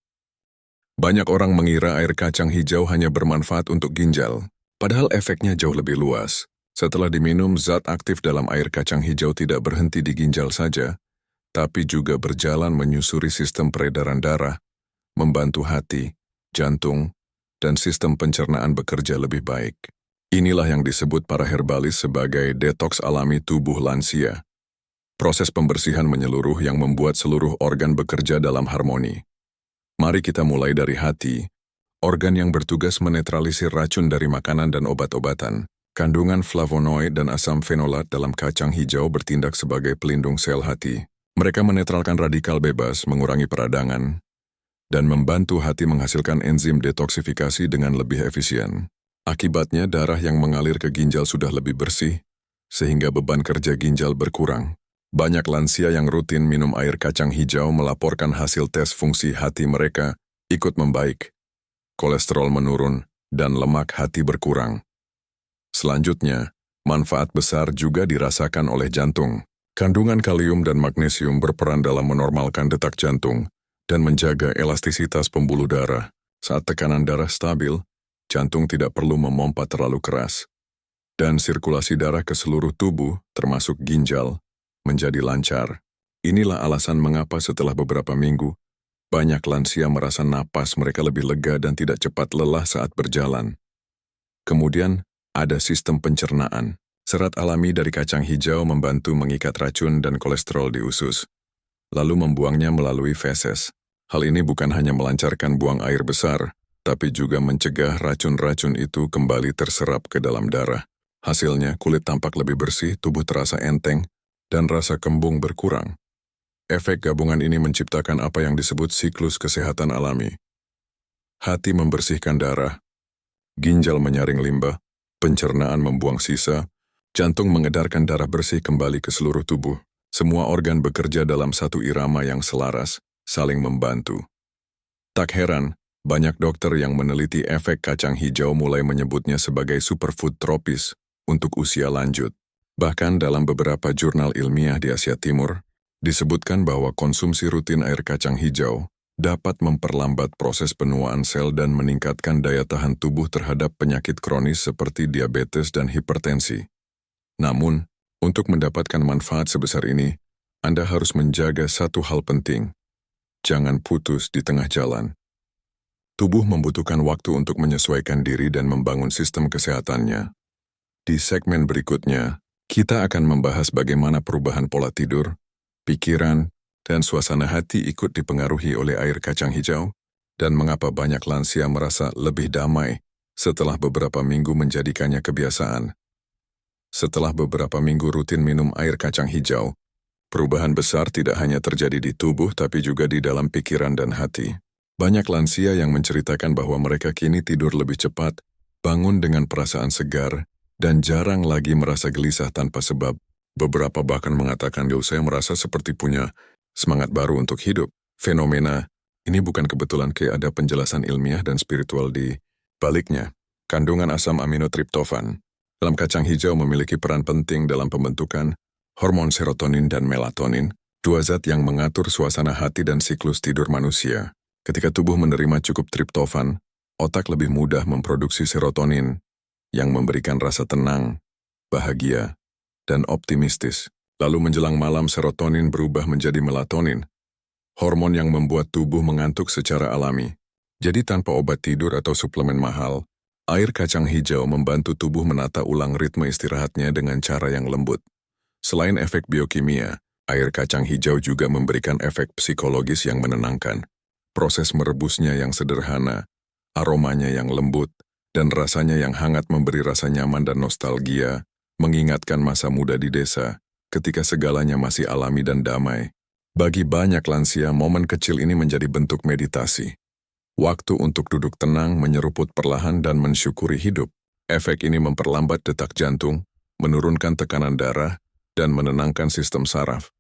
Banyak orang mengira air kacang hijau hanya bermanfaat untuk ginjal, padahal efeknya jauh lebih luas. Setelah diminum, zat aktif dalam air kacang hijau tidak berhenti di ginjal saja, tapi juga berjalan menyusuri sistem peredaran darah, membantu hati, jantung, dan sistem pencernaan bekerja lebih baik. Inilah yang disebut para herbalis sebagai detoks alami tubuh lansia. Proses pembersihan menyeluruh yang membuat seluruh organ bekerja dalam harmoni. Mari kita mulai dari hati, organ yang bertugas menetralisir racun dari makanan dan obat-obatan. Kandungan flavonoid dan asam fenolat dalam kacang hijau bertindak sebagai pelindung sel hati. Mereka menetralkan radikal bebas, mengurangi peradangan, dan membantu hati menghasilkan enzim detoksifikasi dengan lebih efisien. Akibatnya, darah yang mengalir ke ginjal sudah lebih bersih, sehingga beban kerja ginjal berkurang. Banyak lansia yang rutin minum air kacang hijau melaporkan hasil tes fungsi hati mereka ikut membaik. Kolesterol menurun, dan lemak hati berkurang. Selanjutnya, manfaat besar juga dirasakan oleh jantung. Kandungan kalium dan magnesium berperan dalam menormalkan detak jantung dan menjaga elastisitas pembuluh darah. Saat tekanan darah stabil, jantung tidak perlu memompa terlalu keras. Dan sirkulasi darah ke seluruh tubuh, termasuk ginjal, menjadi lancar. Inilah alasan mengapa setelah beberapa minggu, banyak lansia merasa napas mereka lebih lega dan tidak cepat lelah saat berjalan. Kemudian, ada sistem pencernaan. Serat alami dari kacang hijau membantu mengikat racun dan kolesterol di usus, lalu membuangnya melalui feses. Hal ini bukan hanya melancarkan buang air besar, tapi juga mencegah racun-racun itu kembali terserap ke dalam darah. Hasilnya, kulit tampak lebih bersih, tubuh terasa enteng, dan rasa kembung berkurang. Efek gabungan ini menciptakan apa yang disebut siklus kesehatan alami. Hati membersihkan darah, ginjal menyaring limbah, pencernaan membuang sisa, jantung mengedarkan darah bersih kembali ke seluruh tubuh. Semua organ bekerja dalam satu irama yang selaras, saling membantu. Tak heran, banyak dokter yang meneliti efek kacang hijau mulai menyebutnya sebagai superfood tropis untuk usia lanjut. Bahkan dalam beberapa jurnal ilmiah di Asia Timur, disebutkan bahwa konsumsi rutin air kacang hijau dapat memperlambat proses penuaan sel dan meningkatkan daya tahan tubuh terhadap penyakit kronis seperti diabetes dan hipertensi. Namun, untuk mendapatkan manfaat sebesar ini, Anda harus menjaga satu hal penting. Jangan putus di tengah jalan. Tubuh membutuhkan waktu untuk menyesuaikan diri dan membangun sistem kesehatannya. Di segmen berikutnya, kita akan membahas bagaimana perubahan pola tidur, pikiran, dan suasana hati ikut dipengaruhi oleh air kacang hijau, dan mengapa banyak lansia merasa lebih damai setelah beberapa minggu menjadikannya kebiasaan. Setelah beberapa minggu rutin minum air kacang hijau, perubahan besar tidak hanya terjadi di tubuh tapi juga di dalam pikiran dan hati. Banyak lansia yang menceritakan bahwa mereka kini tidur lebih cepat, bangun dengan perasaan segar, dan jarang lagi merasa gelisah tanpa sebab. Beberapa bahkan mengatakan, saya merasa seperti punya semangat baru untuk hidup. Fenomena Ini bukan kebetulan ada penjelasan ilmiah dan spiritual di baliknya. Kandungan asam amino triptofan dalam kacang hijau memiliki peran penting dalam pembentukan hormon serotonin dan melatonin, dua zat yang mengatur suasana hati dan siklus tidur manusia. Ketika tubuh menerima cukup triptofan, otak lebih mudah memproduksi serotonin yang memberikan rasa tenang, bahagia, dan optimistis. Lalu menjelang malam serotonin berubah menjadi melatonin, hormon yang membuat tubuh mengantuk secara alami. Jadi tanpa obat tidur atau suplemen mahal, air kacang hijau membantu tubuh menata ulang ritme istirahatnya dengan cara yang lembut. Selain efek biokimia, air kacang hijau juga memberikan efek psikologis yang menenangkan. Proses merebusnya yang sederhana, aromanya yang lembut, dan rasanya yang hangat memberi rasa nyaman dan nostalgia, mengingatkan masa muda di desa, ketika segalanya masih alami dan damai. Bagi banyak lansia, momen kecil ini menjadi bentuk meditasi. Waktu untuk duduk tenang, menyeruput perlahan dan mensyukuri hidup. Efek ini memperlambat detak jantung, menurunkan tekanan darah, dan menenangkan sistem saraf.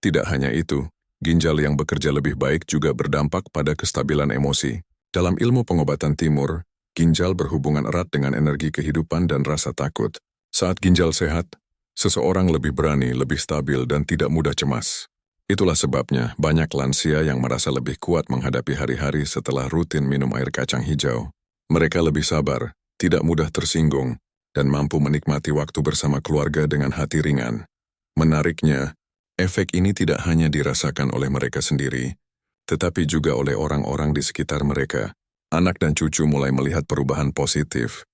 Tidak hanya itu, ginjal yang bekerja lebih baik juga berdampak pada kestabilan emosi. Dalam ilmu pengobatan timur, ginjal berhubungan erat dengan energi kehidupan dan rasa takut. Saat ginjal sehat, seseorang lebih berani, lebih stabil, dan tidak mudah cemas. Itulah sebabnya banyak lansia yang merasa lebih kuat menghadapi hari-hari setelah rutin minum air kacang hijau. Mereka lebih sabar, tidak mudah tersinggung, dan mampu menikmati waktu bersama keluarga dengan hati ringan. Menariknya, efek ini tidak hanya dirasakan oleh mereka sendiri, tetapi juga oleh orang-orang di sekitar mereka. Anak dan cucu mulai melihat perubahan positif.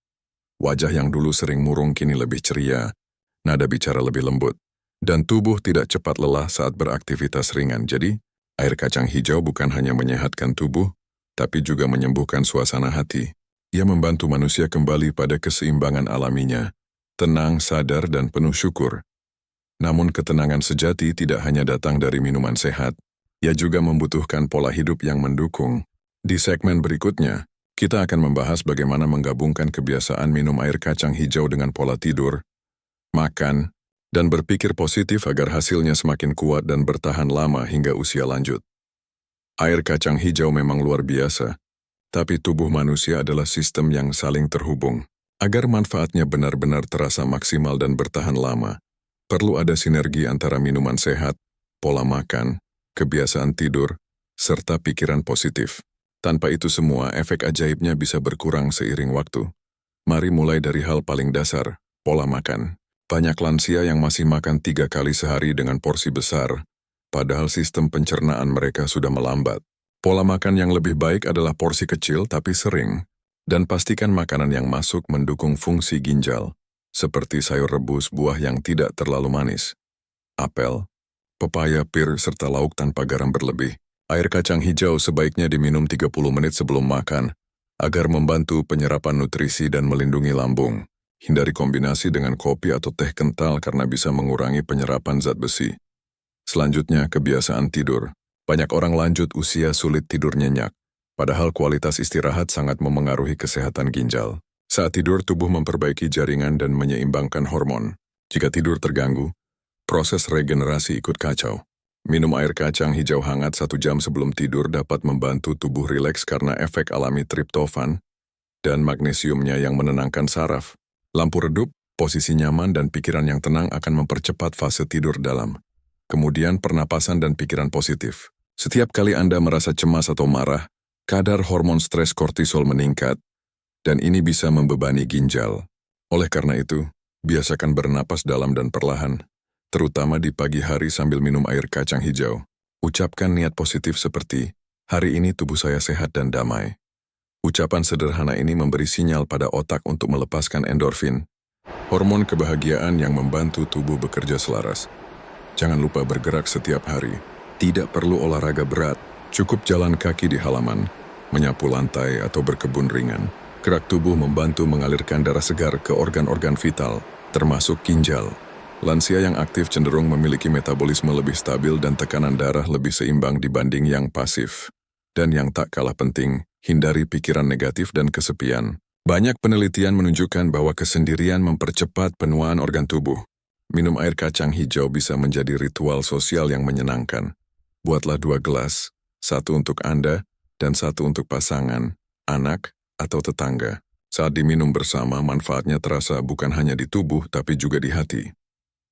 Wajah yang dulu sering murung kini lebih ceria, nada bicara lebih lembut, dan tubuh tidak cepat lelah saat beraktivitas ringan. Jadi, air kacang hijau bukan hanya menyehatkan tubuh, tapi juga menyembuhkan suasana hati. Ia membantu manusia kembali pada keseimbangan alaminya, tenang, sadar, dan penuh syukur. Namun ketenangan sejati tidak hanya datang dari minuman sehat, ia juga membutuhkan pola hidup yang mendukung. Di segmen berikutnya, kita akan membahas bagaimana menggabungkan kebiasaan minum air kacang hijau dengan pola tidur, makan, dan berpikir positif agar hasilnya semakin kuat dan bertahan lama hingga usia lanjut. Air kacang hijau memang luar biasa, tapi tubuh manusia adalah sistem yang saling terhubung. Agar manfaatnya benar-benar terasa maksimal dan bertahan lama, perlu ada sinergi antara minuman sehat, pola makan, kebiasaan tidur, serta pikiran positif. Tanpa itu semua, efek ajaibnya bisa berkurang seiring waktu. Mari mulai dari hal paling dasar, pola makan. Banyak lansia yang masih makan 3 kali sehari dengan porsi besar, padahal sistem pencernaan mereka sudah melambat. Pola makan yang lebih baik adalah porsi kecil tapi sering, dan pastikan makanan yang masuk mendukung fungsi ginjal, seperti sayur rebus, buah yang tidak terlalu manis, apel, pepaya, pir, serta lauk tanpa garam berlebih. Air kacang hijau sebaiknya diminum 30 menit sebelum makan, agar membantu penyerapan nutrisi dan melindungi lambung. Hindari kombinasi dengan kopi atau teh kental karena bisa mengurangi penyerapan zat besi. Selanjutnya, kebiasaan tidur. Banyak orang lanjut usia sulit tidur nyenyak, padahal kualitas istirahat sangat memengaruhi kesehatan ginjal. Saat tidur, tubuh memperbaiki jaringan dan menyeimbangkan hormon. Jika tidur terganggu, proses regenerasi ikut kacau. Minum air kacang hijau hangat 1 jam sebelum tidur dapat membantu tubuh rileks karena efek alami triptofan dan magnesiumnya yang menenangkan saraf. Lampu redup, posisi nyaman, dan pikiran yang tenang akan mempercepat fase tidur dalam. Kemudian pernapasan dan pikiran positif. Setiap kali Anda merasa cemas atau marah, kadar hormon stres kortisol meningkat, dan ini bisa membebani ginjal. Oleh karena itu, biasakan bernapas dalam dan perlahan, terutama di pagi hari sambil minum air kacang hijau. Ucapkan niat positif seperti, hari ini tubuh saya sehat dan damai. Ucapan sederhana ini memberi sinyal pada otak untuk melepaskan endorfin, hormon kebahagiaan yang membantu tubuh bekerja selaras. Jangan lupa bergerak setiap hari. Tidak perlu olahraga berat, cukup jalan kaki di halaman, menyapu lantai atau berkebun ringan. Gerak tubuh membantu mengalirkan darah segar ke organ-organ vital, termasuk ginjal. Lansia yang aktif cenderung memiliki metabolisme lebih stabil dan tekanan darah lebih seimbang dibanding yang pasif. Dan yang tak kalah penting, hindari pikiran negatif dan kesepian. Banyak penelitian menunjukkan bahwa kesendirian mempercepat penuaan organ tubuh. Minum air kacang hijau bisa menjadi ritual sosial yang menyenangkan. Buatlah 2 gelas, 1 untuk Anda dan satu untuk pasangan, anak, atau tetangga. Saat diminum bersama, manfaatnya terasa bukan hanya di tubuh tapi juga di hati.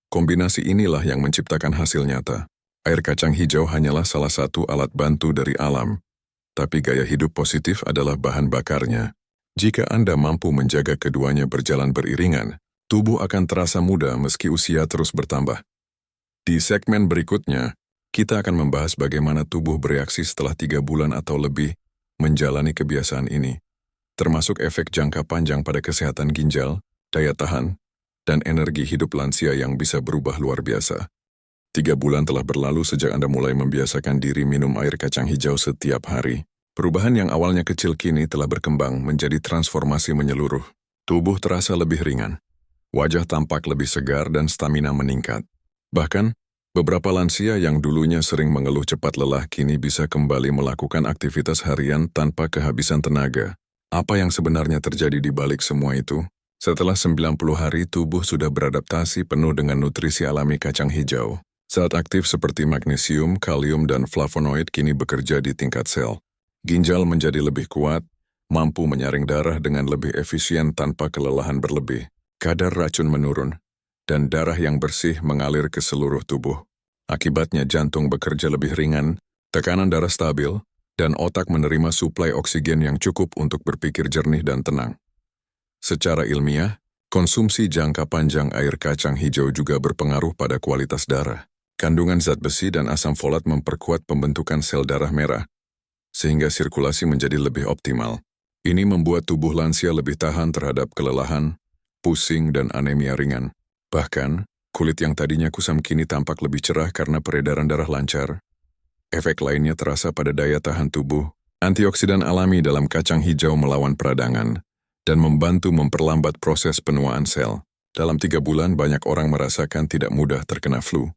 Kombinasi inilah yang menciptakan hasil nyata. Air kacang hijau hanyalah salah satu alat bantu dari alam, tapi gaya hidup positif adalah bahan bakarnya. Jika Anda mampu menjaga keduanya berjalan beriringan, tubuh akan terasa muda meski usia terus bertambah. Di segmen berikutnya, kita akan membahas bagaimana tubuh bereaksi setelah 3 bulan atau lebih menjalani kebiasaan ini, termasuk efek jangka panjang pada kesehatan ginjal, daya tahan, dan energi hidup lansia yang bisa berubah luar biasa. 3 bulan telah berlalu sejak Anda mulai membiasakan diri minum air kacang hijau setiap hari. Perubahan yang awalnya kecil kini telah berkembang menjadi transformasi menyeluruh. Tubuh terasa lebih ringan, wajah tampak lebih segar dan stamina meningkat. Bahkan, beberapa lansia yang dulunya sering mengeluh cepat lelah kini bisa kembali melakukan aktivitas harian tanpa kehabisan tenaga. Apa yang sebenarnya terjadi di balik semua itu? Setelah 90 hari, tubuh sudah beradaptasi penuh dengan nutrisi alami kacang hijau. Zat aktif seperti magnesium, kalium, dan flavonoid kini bekerja di tingkat sel. Ginjal menjadi lebih kuat, mampu menyaring darah dengan lebih efisien tanpa kelelahan berlebih. Kadar racun menurun, dan darah yang bersih mengalir ke seluruh tubuh. Akibatnya jantung bekerja lebih ringan, tekanan darah stabil, dan otak menerima suplai oksigen yang cukup untuk berpikir jernih dan tenang. Secara ilmiah, konsumsi jangka panjang air kacang hijau juga berpengaruh pada kualitas darah. Kandungan zat besi dan asam folat memperkuat pembentukan sel darah merah, sehingga sirkulasi menjadi lebih optimal. Ini membuat tubuh lansia lebih tahan terhadap kelelahan, pusing, dan anemia ringan. Bahkan, kulit yang tadinya kusam kini tampak lebih cerah karena peredaran darah lancar. Efek lainnya terasa pada daya tahan tubuh. Antioksidan alami dalam kacang hijau melawan peradangan dan membantu memperlambat proses penuaan sel. Dalam 3 bulan, banyak orang merasakan tidak mudah terkena flu,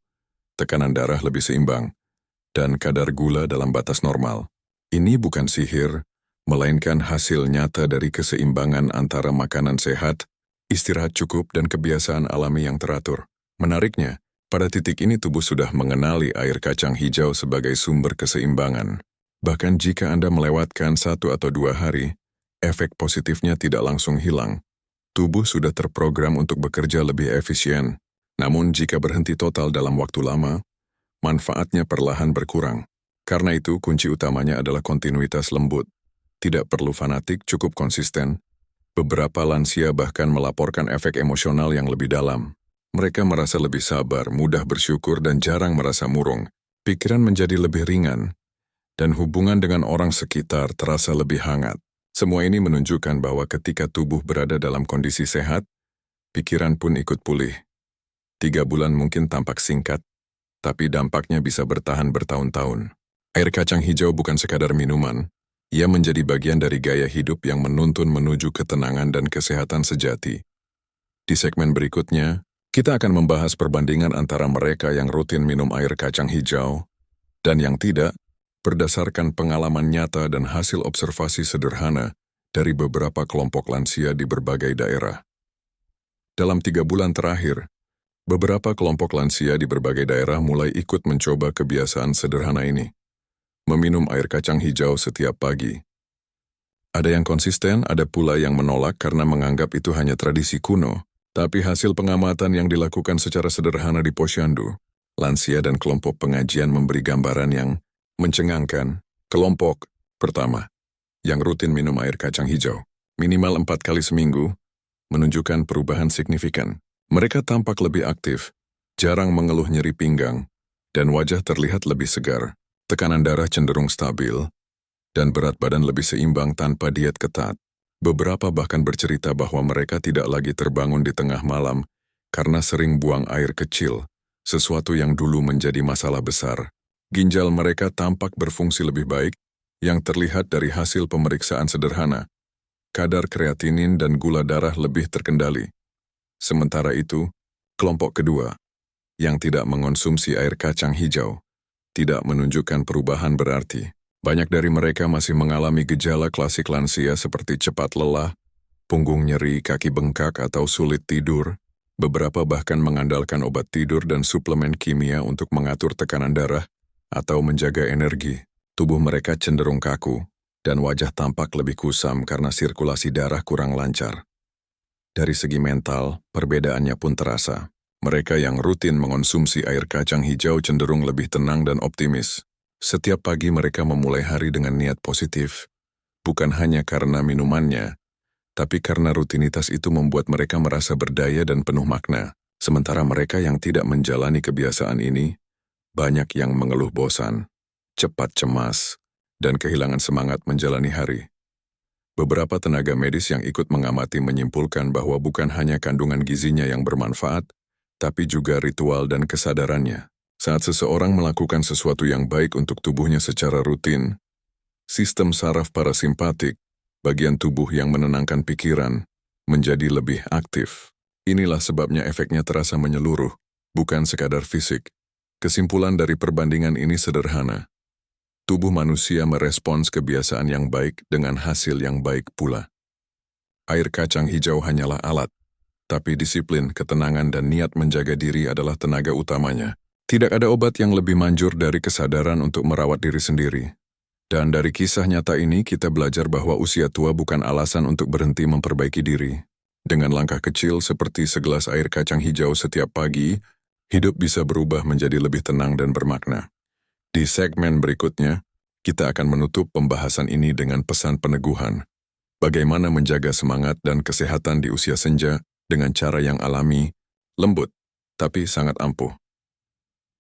tekanan darah lebih seimbang, dan kadar gula dalam batas normal. Ini bukan sihir, melainkan hasil nyata dari keseimbangan antara makanan sehat, istirahat cukup, dan kebiasaan alami yang teratur. Menariknya, pada titik ini tubuh sudah mengenali air kacang hijau sebagai sumber keseimbangan. Bahkan jika Anda melewatkan 1 atau 2 hari, efek positifnya tidak langsung hilang. Tubuh sudah terprogram untuk bekerja lebih efisien. Namun jika berhenti total dalam waktu lama, manfaatnya perlahan berkurang. Karena itu, kunci utamanya adalah kontinuitas lembut. Tidak perlu fanatik, cukup konsisten. Beberapa lansia bahkan melaporkan efek emosional yang lebih dalam. Mereka merasa lebih sabar, mudah bersyukur, dan jarang merasa murung. Pikiran menjadi lebih ringan, dan hubungan dengan orang sekitar terasa lebih hangat. Semua ini menunjukkan bahwa ketika tubuh berada dalam kondisi sehat, pikiran pun ikut pulih. 3 bulan mungkin tampak singkat, tapi dampaknya bisa bertahan bertahun-tahun. Air kacang hijau bukan sekadar minuman, ia menjadi bagian dari gaya hidup yang menuntun menuju ketenangan dan kesehatan sejati. Di segmen berikutnya, kita akan membahas perbandingan antara mereka yang rutin minum air kacang hijau dan yang tidak, berdasarkan pengalaman nyata dan hasil observasi sederhana dari beberapa kelompok lansia di berbagai daerah. Dalam 3 bulan terakhir, beberapa kelompok lansia di berbagai daerah mulai ikut mencoba kebiasaan sederhana ini, meminum air kacang hijau setiap pagi. Ada yang konsisten, ada pula yang menolak karena menganggap itu hanya tradisi kuno. Tapi hasil pengamatan yang dilakukan secara sederhana di Posyandu, lansia dan kelompok pengajian memberi gambaran yang mencengangkan. Kelompok pertama, yang rutin minum air kacang hijau, minimal 4 kali seminggu, menunjukkan perubahan signifikan. Mereka tampak lebih aktif, jarang mengeluh nyeri pinggang, dan wajah terlihat lebih segar. Tekanan darah cenderung stabil, dan berat badan lebih seimbang tanpa diet ketat. Beberapa bahkan bercerita bahwa mereka tidak lagi terbangun di tengah malam karena sering buang air kecil, sesuatu yang dulu menjadi masalah besar. Ginjal mereka tampak berfungsi lebih baik, yang terlihat dari hasil pemeriksaan sederhana. Kadar kreatinin dan gula darah lebih terkendali. Sementara itu, kelompok kedua, yang tidak mengonsumsi air kacang hijau, tidak menunjukkan perubahan berarti. Banyak dari mereka masih mengalami gejala klasik lansia seperti cepat lelah, punggung nyeri, kaki bengkak, atau sulit tidur. Beberapa bahkan mengandalkan obat tidur dan suplemen kimia untuk mengatur tekanan darah atau menjaga energi. Tubuh mereka cenderung kaku, dan wajah tampak lebih kusam karena sirkulasi darah kurang lancar. Dari segi mental, perbedaannya pun terasa. Mereka yang rutin mengonsumsi air kacang hijau cenderung lebih tenang dan optimis. Setiap pagi mereka memulai hari dengan niat positif, bukan hanya karena minumannya, tapi karena rutinitas itu membuat mereka merasa berdaya dan penuh makna. Sementara mereka yang tidak menjalani kebiasaan ini, banyak yang mengeluh bosan, cepat cemas, dan kehilangan semangat menjalani hari. Beberapa tenaga medis yang ikut mengamati menyimpulkan bahwa bukan hanya kandungan gizinya yang bermanfaat, tapi juga ritual dan kesadarannya. Saat seseorang melakukan sesuatu yang baik untuk tubuhnya secara rutin, sistem saraf parasimpatik, bagian tubuh yang menenangkan pikiran, menjadi lebih aktif. Inilah sebabnya efeknya terasa menyeluruh, bukan sekadar fisik. Kesimpulan dari perbandingan ini sederhana. Tubuh manusia merespons kebiasaan yang baik dengan hasil yang baik pula. Air kacang hijau hanyalah alat, tapi disiplin, ketenangan, dan niat menjaga diri adalah tenaga utamanya. Tidak ada obat yang lebih manjur dari kesadaran untuk merawat diri sendiri. Dan dari kisah nyata ini kita belajar bahwa usia tua bukan alasan untuk berhenti memperbaiki diri. Dengan langkah kecil seperti segelas air kacang hijau setiap pagi, hidup bisa berubah menjadi lebih tenang dan bermakna. Di segmen berikutnya, kita akan menutup pembahasan ini dengan pesan peneguhan. Bagaimana menjaga semangat dan kesehatan di usia senja dengan cara yang alami, lembut, tapi sangat ampuh.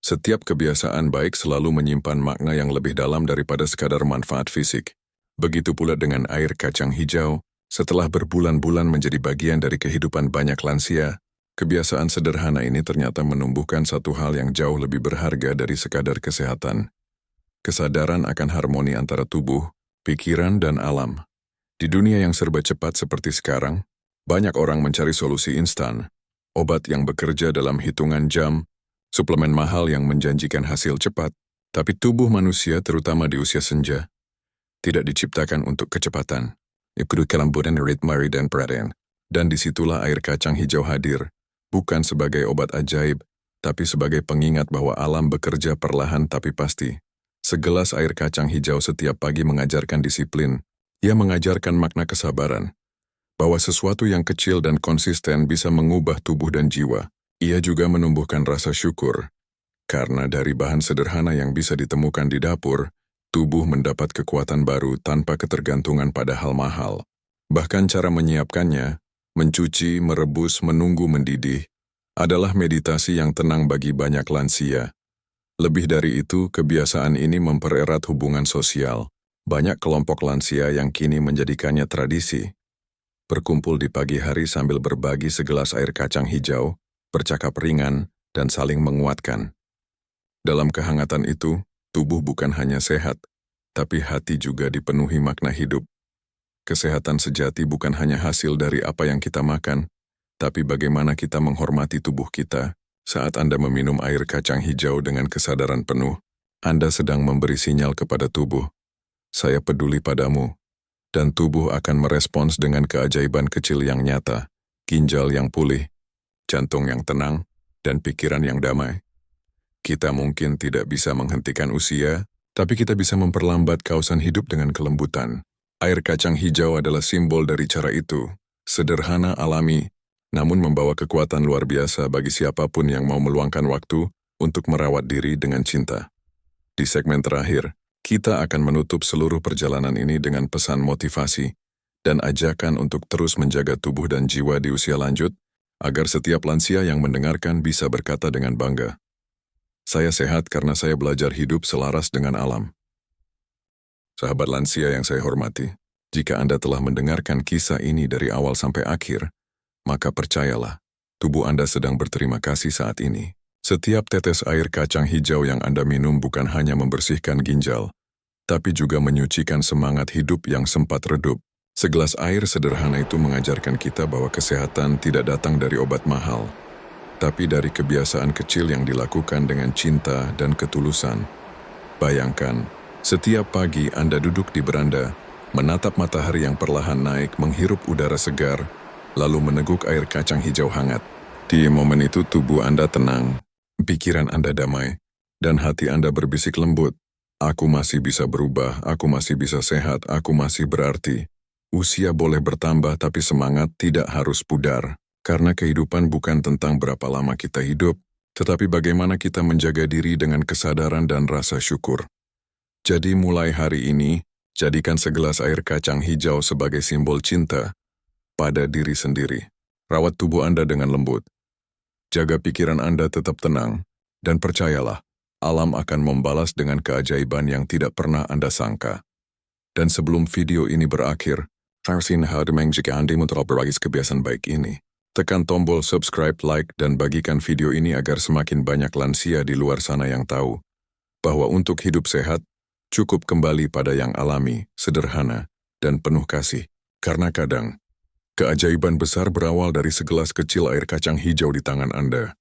Setiap kebiasaan baik selalu menyimpan makna yang lebih dalam daripada sekadar manfaat fisik. Begitu pula dengan air kacang hijau, setelah berbulan-bulan menjadi bagian dari kehidupan banyak lansia, kebiasaan sederhana ini ternyata menumbuhkan satu hal yang jauh lebih berharga dari sekadar kesehatan. Kesadaran akan harmoni antara tubuh, pikiran, dan alam. Di dunia yang serba cepat seperti sekarang, banyak orang mencari solusi instan, obat yang bekerja dalam hitungan jam, suplemen mahal yang menjanjikan hasil cepat, tapi tubuh manusia terutama di usia senja, tidak diciptakan untuk kecepatan. Ikut kelembutan ritme dan perhatian. Dan disitulah air kacang hijau hadir, bukan sebagai obat ajaib, tapi sebagai pengingat bahwa alam bekerja perlahan tapi pasti. Segelas air kacang hijau setiap pagi mengajarkan disiplin, ia mengajarkan makna kesabaran, bahwa sesuatu yang kecil dan konsisten bisa mengubah tubuh dan jiwa. Ia juga menumbuhkan rasa syukur, karena dari bahan sederhana yang bisa ditemukan di dapur, tubuh mendapat kekuatan baru tanpa ketergantungan pada hal mahal. Bahkan cara menyiapkannya, mencuci, merebus, menunggu mendidih, adalah meditasi yang tenang bagi banyak lansia. Lebih dari itu, kebiasaan ini mempererat hubungan sosial. Banyak kelompok lansia yang kini menjadikannya tradisi. Berkumpul di pagi hari sambil berbagi segelas air kacang hijau, bercakap ringan, dan saling menguatkan. Dalam kehangatan itu, tubuh bukan hanya sehat, tapi hati juga dipenuhi makna hidup. Kesehatan sejati bukan hanya hasil dari apa yang kita makan, tapi bagaimana kita menghormati tubuh kita. Saat Anda meminum air kacang hijau dengan kesadaran penuh, Anda sedang memberi sinyal kepada tubuh, "Saya peduli padamu." Dan tubuh akan merespons dengan keajaiban kecil yang nyata, ginjal yang pulih, jantung yang tenang, dan pikiran yang damai. Kita mungkin tidak bisa menghentikan usia, tapi kita bisa memperlambat kausan hidup dengan kelembutan. Air kacang hijau adalah simbol dari cara itu, sederhana, alami, namun membawa kekuatan luar biasa bagi siapapun yang mau meluangkan waktu untuk merawat diri dengan cinta. Di segmen terakhir, kita akan menutup seluruh perjalanan ini dengan pesan motivasi dan ajakan untuk terus menjaga tubuh dan jiwa di usia lanjut, agar setiap lansia yang mendengarkan bisa berkata dengan bangga, "Saya sehat karena saya belajar hidup selaras dengan alam." Sahabat lansia yang saya hormati, jika Anda telah mendengarkan kisah ini dari awal sampai akhir, maka percayalah, tubuh Anda sedang berterima kasih saat ini. Setiap tetes air kacang hijau yang Anda minum bukan hanya membersihkan ginjal, tapi juga menyucikan semangat hidup yang sempat redup. Segelas air sederhana itu mengajarkan kita bahwa kesehatan tidak datang dari obat mahal, tapi dari kebiasaan kecil yang dilakukan dengan cinta dan ketulusan. Bayangkan, setiap pagi Anda duduk di beranda, menatap matahari yang perlahan naik, menghirup udara segar, lalu meneguk air kacang hijau hangat. Di momen itu tubuh Anda tenang, pikiran Anda damai, dan hati Anda berbisik lembut, Aku masih bisa berubah, aku masih bisa sehat, aku masih berarti. Usia boleh bertambah tapi semangat tidak harus pudar. Karena kehidupan bukan tentang berapa lama kita hidup, tetapi bagaimana kita menjaga diri dengan kesadaran dan rasa syukur. Jadi mulai hari ini, jadikan segelas air kacang hijau sebagai simbol cinta pada diri sendiri. Rawat tubuh Anda dengan lembut. Jaga pikiran Anda tetap tenang, dan percayalah, alam akan membalas dengan keajaiban yang tidak pernah Anda sangka. Dan sebelum video ini berakhir, harusnya jika Anda mau terus berbagi kebiasaan baik ini. Tekan tombol subscribe, like, dan bagikan video ini agar semakin banyak lansia di luar sana yang tahu bahwa untuk hidup sehat, cukup kembali pada yang alami, sederhana, dan penuh kasih. Karena kadang, keajaiban besar berawal dari segelas kecil air kacang hijau di tangan Anda.